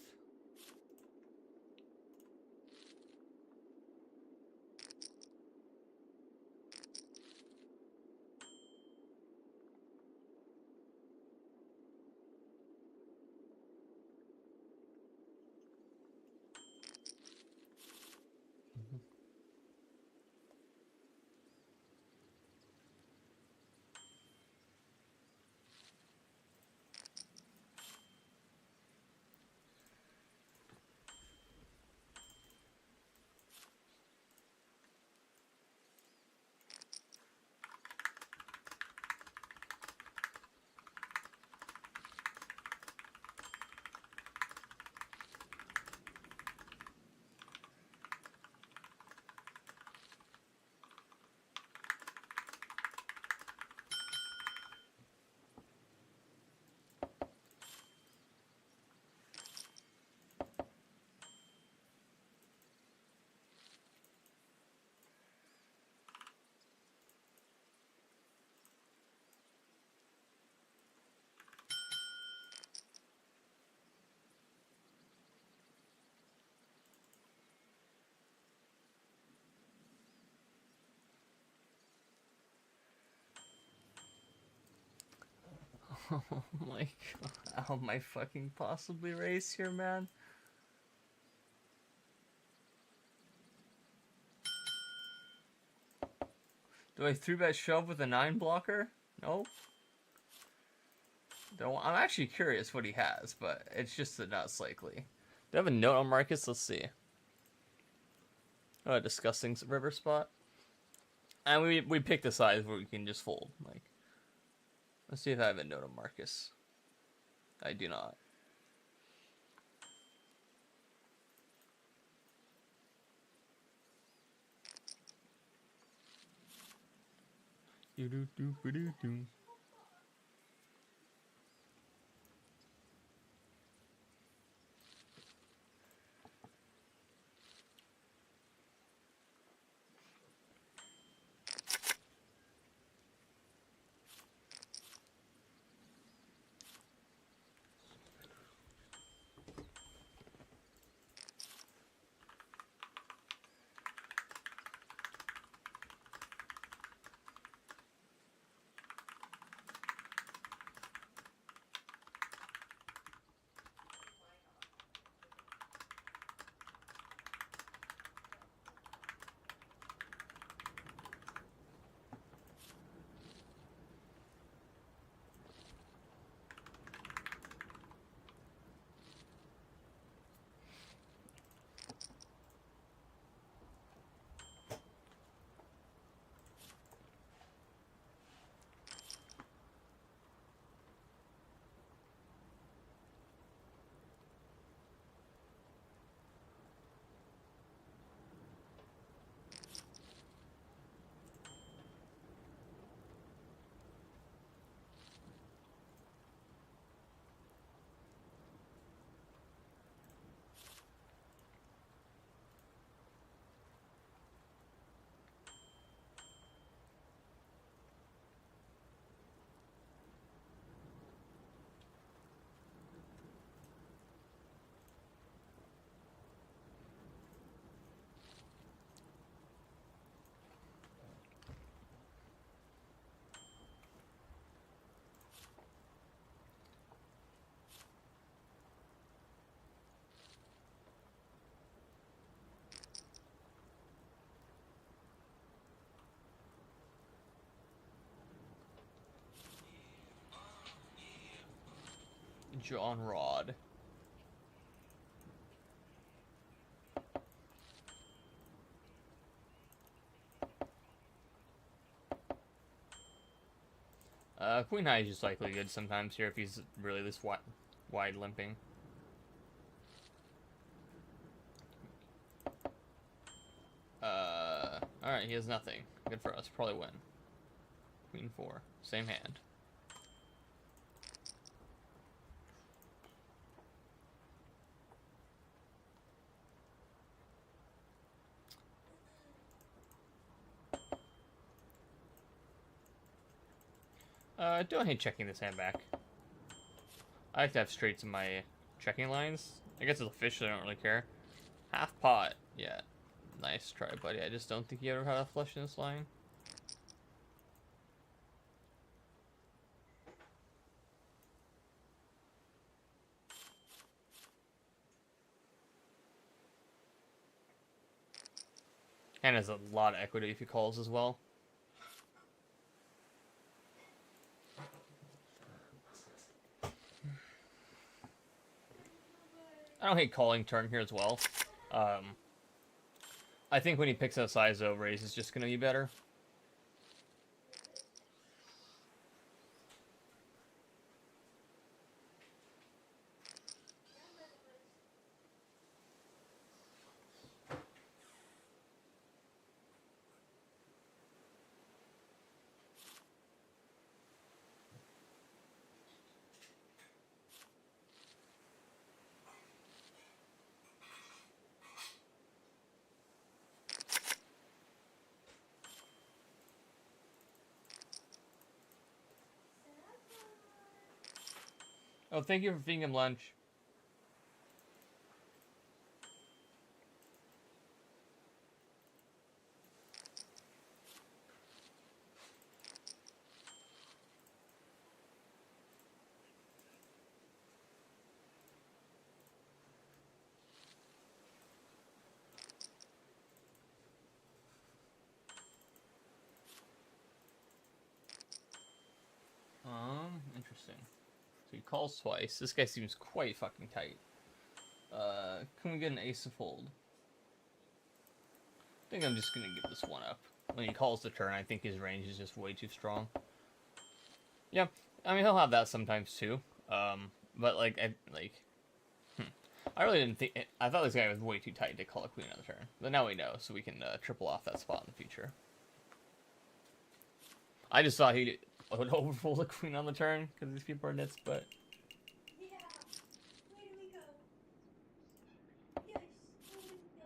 Oh my god. How am I fucking possibly race here, man? Do I 3-bet shove with a 9 blocker? Nope. Don't. I'm actually curious what he has, but it's just a nuts likely. Do I have a note on Marcus? Let's see. Oh, disgusting river spot. And we pick the size where we can just fold. Like, let's see if I have a note on Marcus. I do not. Do do do do do. John Rod. Queen High is just likely good sometimes here if he's really this wide limping. Alright, he has nothing. Good for us. Probably win. Queen 4. Same hand. Don't hate checking this hand back. I like to have straights in my checking lines. I guess it's a fish, so I don't really care. Half pot. Yeah. Nice try, buddy. I just don't think you ever had a flush in this line. And has a lot of equity if he calls as well. I don't hate calling turn here as well. I think when he picks a size over raise, it's just going to be better. Oh, thank you for feeding him lunch. Interesting. So he calls twice. This guy seems quite fucking tight. Can we get an ace to fold? I think I'm just gonna give this one up. When he calls the turn, I think his range is just way too strong. Yeah, I mean he'll have that sometimes too. But like I really didn't think. I thought this guy was way too tight to call a queen on the turn, but now we know, so we can triple off that spot in the future. I just thought he would overfold a queen on the turn because these people are nits, but. Yeah. Where do we go? Yes. Where do we go?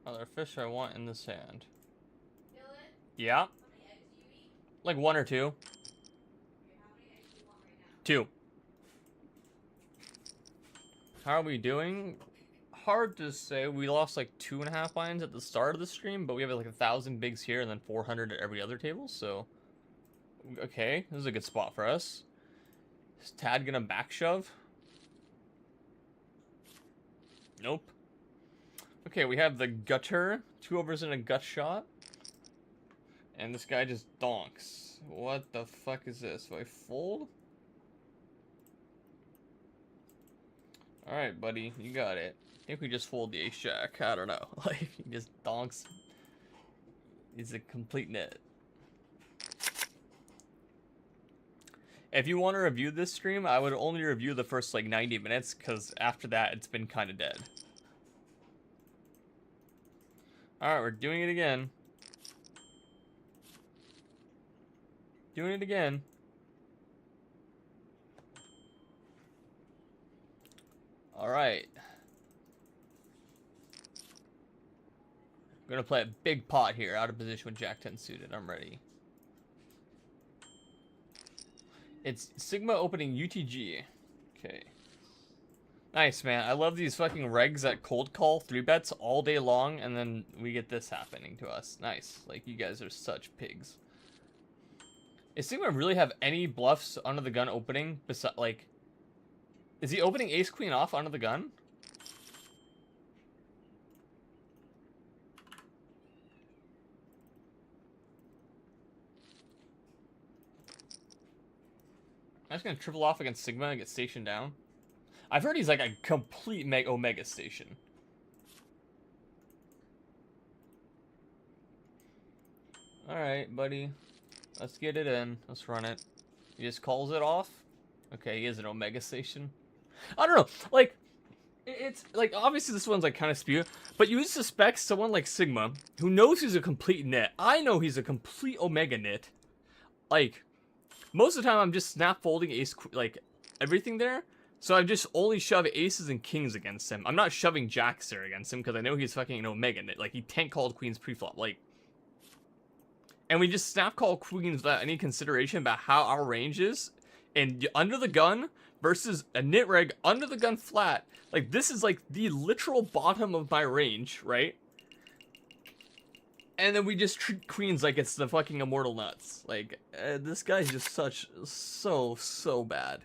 Other fish I want in the sand. Dylan, Yeah, how many eggs do you eat? like one or two. Okay, how many eggs do you want right now? Two. How are we doing? Hard to say. We lost like 2.5 lines at the start of the stream, but we have like 1,000 bigs here and then 400 at every other table. So, okay, this is a good spot for us. Is Tad gonna back shove? Nope. Okay, we have the gutter. 2 overs and a gut shot. And this guy just donks. What the fuck is this? Do I fold? Alright, buddy. You got it. I think we just fold the ace jack. I don't know. Like, he just donks. He's a complete nit. If you want to review this stream, I would only review the first, like, 90 minutes, because after that, it's been kind of dead. Alright, we're doing it again. Doing it again. Alright. I'm gonna play a big pot here, out of position with Jack 10 suited. I'm ready. It's Sigma opening UTG. Okay. Nice, man. I love these fucking regs that cold call 3-bets all day long, and then we get this happening to us. Nice. Like, you guys are such pigs. Is Sigma really have any bluffs under the gun opening? Like, is he opening ace queen off under the gun? I'm just gonna triple off against Sigma and get stationed down. I've heard he's like a complete Omega station. Alright, buddy. Let's get it in. Let's run it. He just calls it off. Okay, he is an Omega station. I don't know. Like, it's like, obviously this one's like kind of spew, but you would suspect someone like Sigma, who knows he's a complete nit. I know he's a complete Omega nit. Like, most of the time I'm just snap folding ace, like, everything there. So I just only shove aces and kings against him. I'm not shoving jacks there against him because I know he's fucking an Omega nit. Like, he tank called queens preflop. Like, and we just snap call queens without any consideration about how our range is. And under the gun versus a nit reg under the gun flat. Like, this is like the literal bottom of my range, right? And then we just treat queens like it's the fucking immortal nuts. Like, this guy's just so bad.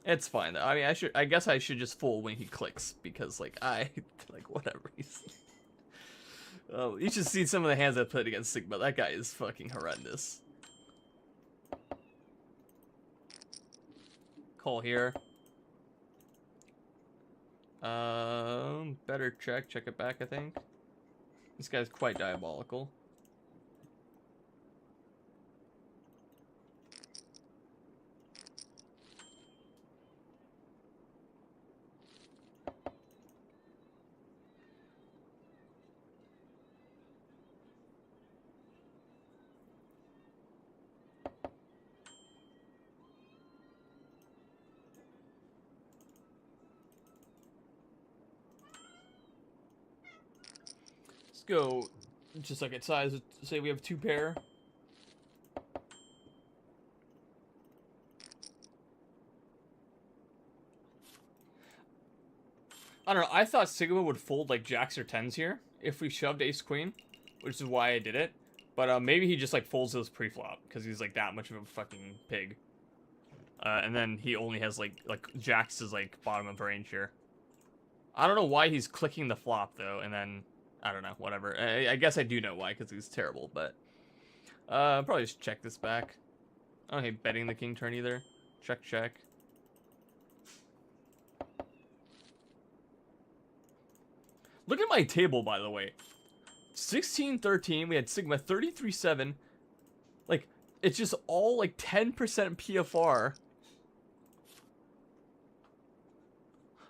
It's fine though. I mean, I guess I should just fold when he clicks because, like, like, whatever. Oh, you should see some of the hands I played against Sigma. That guy is fucking horrendous. Call here. Better check it back, I think. This guy's quite diabolical. go just like at size. Say we have 2 pair. I don't know. I thought Sigma would fold like jacks or 10s here if we shoved ace queen, which is why I did it. But maybe he just like folds those pre-flop because he's like that much of a fucking pig. And then he only has like jacks is like bottom of range here. I don't know why he's clicking the flop though, and then I don't know, whatever. I guess I do know why because he's terrible, but probably just check this back. I don't hate betting the king turn either. Check, check. Look at my table, by the way. 16-13, we had Sigma 33-7. Like, it's just all like 10% PFR.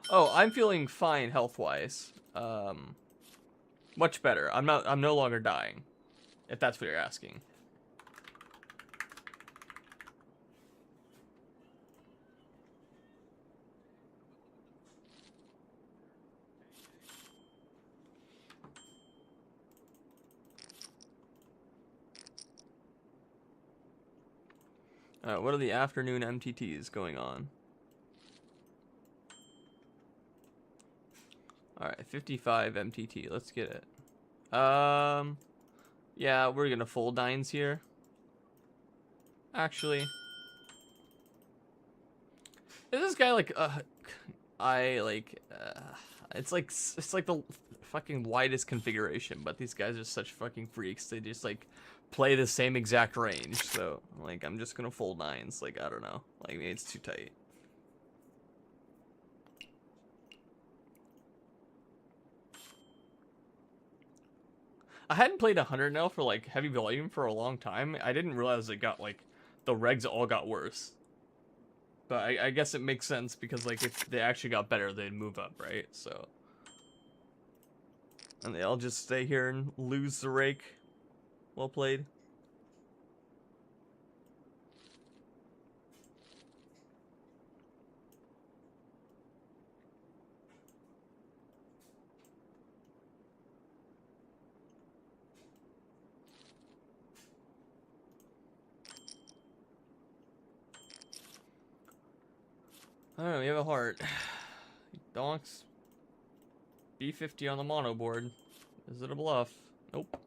Oh, I'm feeling fine health-wise. Much better. I'm no longer dying. If that's what you're asking. What are the afternoon MTTs going on? Alright, 55 MTT. Let's get it. Yeah, we're gonna fold 9s here. Actually. Is this guy like, it's like the fucking widest configuration, but these guys are such fucking freaks. They just like play the same exact range. So like I'm just gonna fold 9s. Like I don't know. Like maybe it's too tight. I hadn't played 100 now for like heavy volume for a long time. I didn't realize it got like the regs all got worse. But I guess it makes sense because like if they actually got better, they'd move up, right? So. And they all just stay here and lose the rake. Well played. I don't know, we have a heart. Donks. B50 on the mono board. Is it a bluff? Nope.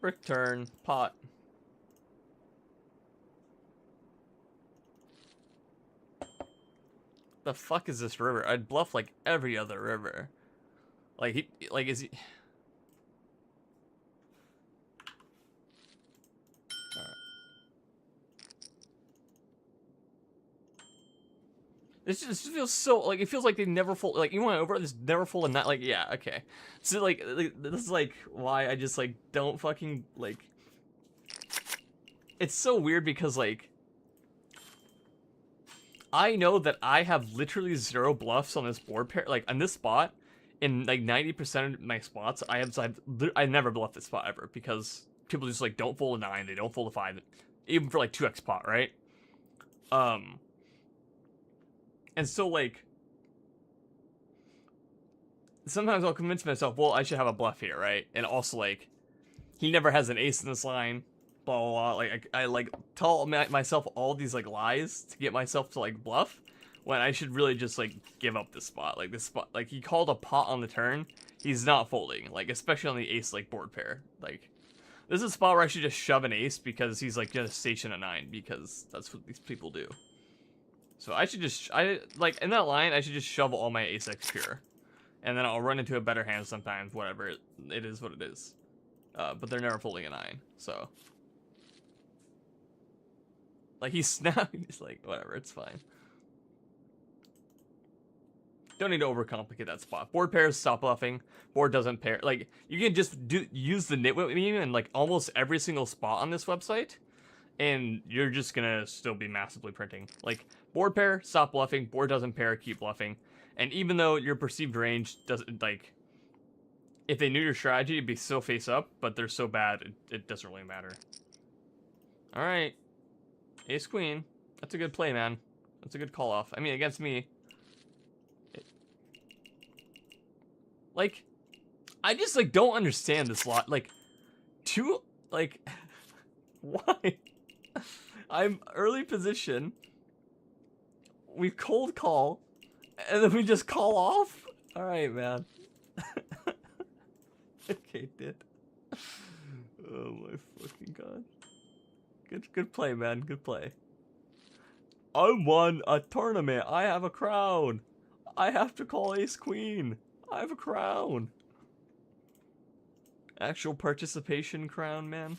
Brick turn. Pot. The fuck is this river? I'd bluff like every other river. Like he, like is he? This just feels so, like, it feels like they never fold, like, you went over this, never fold a nine, like, yeah, okay. So, like, this is, like, why I just, like, don't fucking, like, it's so weird because, like, I know that I have literally 0 bluffs on this board pair, like, on this spot, in, like, 90% of my spots, I never bluff this spot ever, because people just, like, don't fold a 9, they don't fold a 5, even for, like, 2x pot, right? And so, like, sometimes I'll convince myself, well, I should have a bluff here, right? And also, like, he never has an ace in this line, blah, blah, blah. Like, I like, tell myself all these, like, lies to get myself to, like, bluff, when I should really just, like, give up this spot. Like, this spot, like, he called a pot on the turn, he's not folding. Like, especially on the ace, like, board pair. Like, this is a spot where I should just shove an ace because he's, like, gonna station a 9, because that's what these people do. So I should just, like, in that line, I should just shove all my ace-x pure. And then I'll run into a better hand sometimes, whatever, it is what it is. But they're never folding a 9, so. Like, he's snapping, he's like, whatever, it's fine. Don't need to overcomplicate that spot. Board pairs, stop bluffing. Board doesn't pair. Like, you can just use the nitwit meme in, like, almost every single spot on this website. And you're just gonna still be massively printing. Like, board pair, stop bluffing. Board doesn't pair, keep bluffing. And even though your perceived range doesn't, like, if they knew your strategy, it'd be so face up, but they're so bad, it doesn't really matter. Alright. Ace queen. That's a good play, man. That's a good call off. I mean, against me. Like, I just, like, don't understand this lot. Like, like, why? I'm early position. We cold call. And then we just call off? Alright, man. Okay, dude. Oh my fucking god. Good play, man. Good play. I won a tournament. I have a crown. I have to call ace queen. I have a crown. Actual participation crown, man.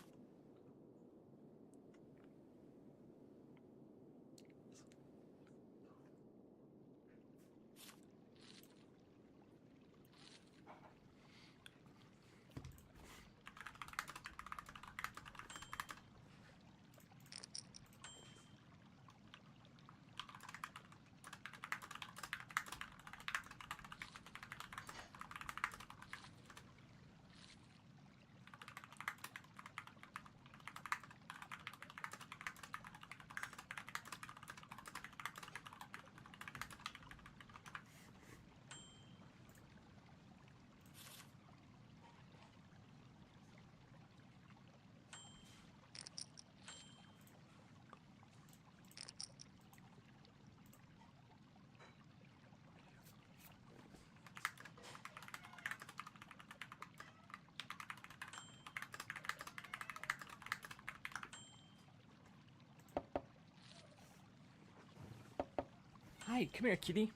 Hi, come here, kitty.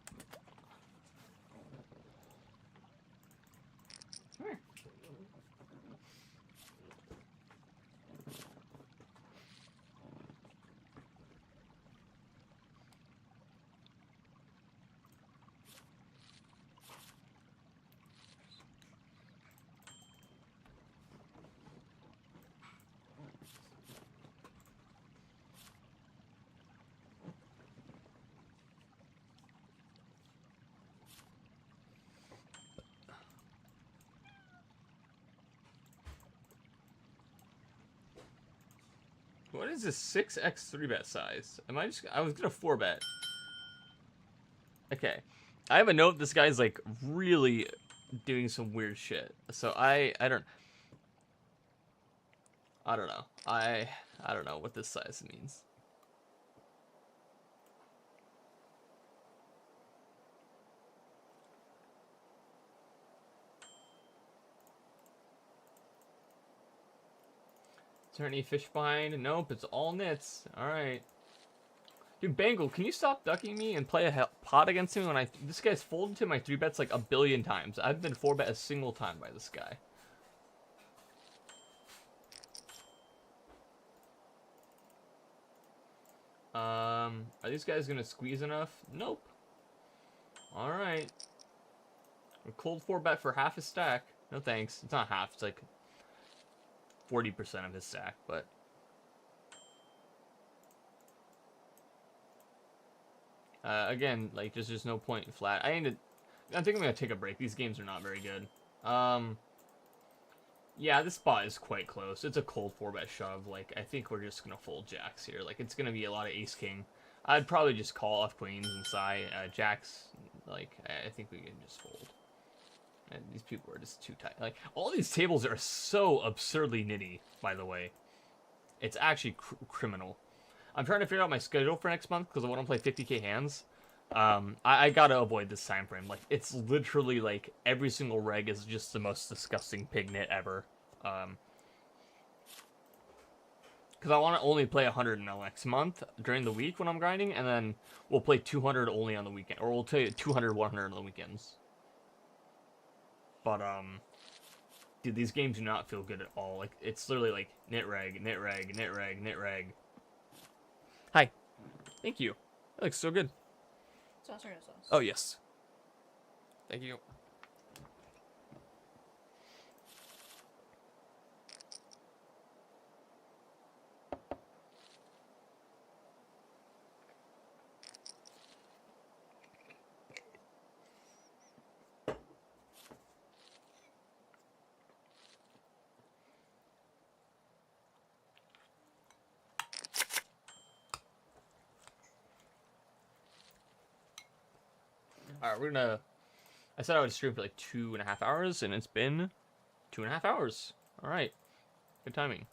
Come here. What is this 6x 3-bet size? I was gonna 4-bet. Okay. I have a note this guy's like really doing some weird shit. So I don't know. I don't know what this size means. Is there any fish behind? Nope, it's all nits. Alright. Dude, Bangle, can you stop ducking me and play a pot against me when this guy's folded to my 3-bets like a billion times. I've been 4-bet a single time by this guy. Are these guys gonna squeeze enough? Nope. Alright. A cold 4-bet for half his stack. No thanks. It's not half, it's like 40% of his stack, but again, like, there's just no point in flat. I think I'm gonna take a break. These games are not very good. Yeah, this spot is quite close. It's a cold 4-bet shove. Like, I think we're just gonna fold jacks here. Like, it's gonna be a lot of ace king. I'd probably just call off queens and side. Jacks, like, I think we can just fold. And these people are just too tight. Like, all these tables are so absurdly nitty, by the way. It's actually criminal. I'm trying to figure out my schedule for next month because I want to play 50k hands. I gotta avoid this time frame. Like, it's literally like every single reg is just the most disgusting pignet ever. Because I want to only play 100 next month during the week when I'm grinding, and then we'll play 200 only on the weekend, or we'll play 200, 100 on the weekends. But dude, these games do not feel good at all. Like, it's literally like nit reg, nit reg, nit reg, nit reg. Hi. Thank you. That looks so good. Sauce or no sauce? Oh, yes. Thank you. Alright, we're gonna... I said I would stream for like 2.5 hours, and it's been 2.5 hours. Alright. Good timing.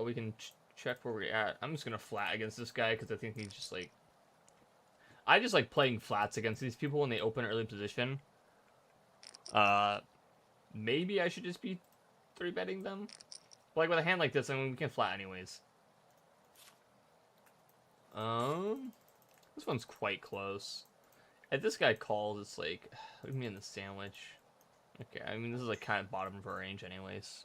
We can check where we're at. I'm just gonna flat against this guy, because I think he's just like... I just like playing flats against these people when they open early position. Maybe I should just be 3-betting them? But like with a hand like this, I mean, we can flat anyways. This one's quite close. If this guy calls, it's like, leave me in the sandwich. Okay, I mean, this is like kind of bottom of our range anyways.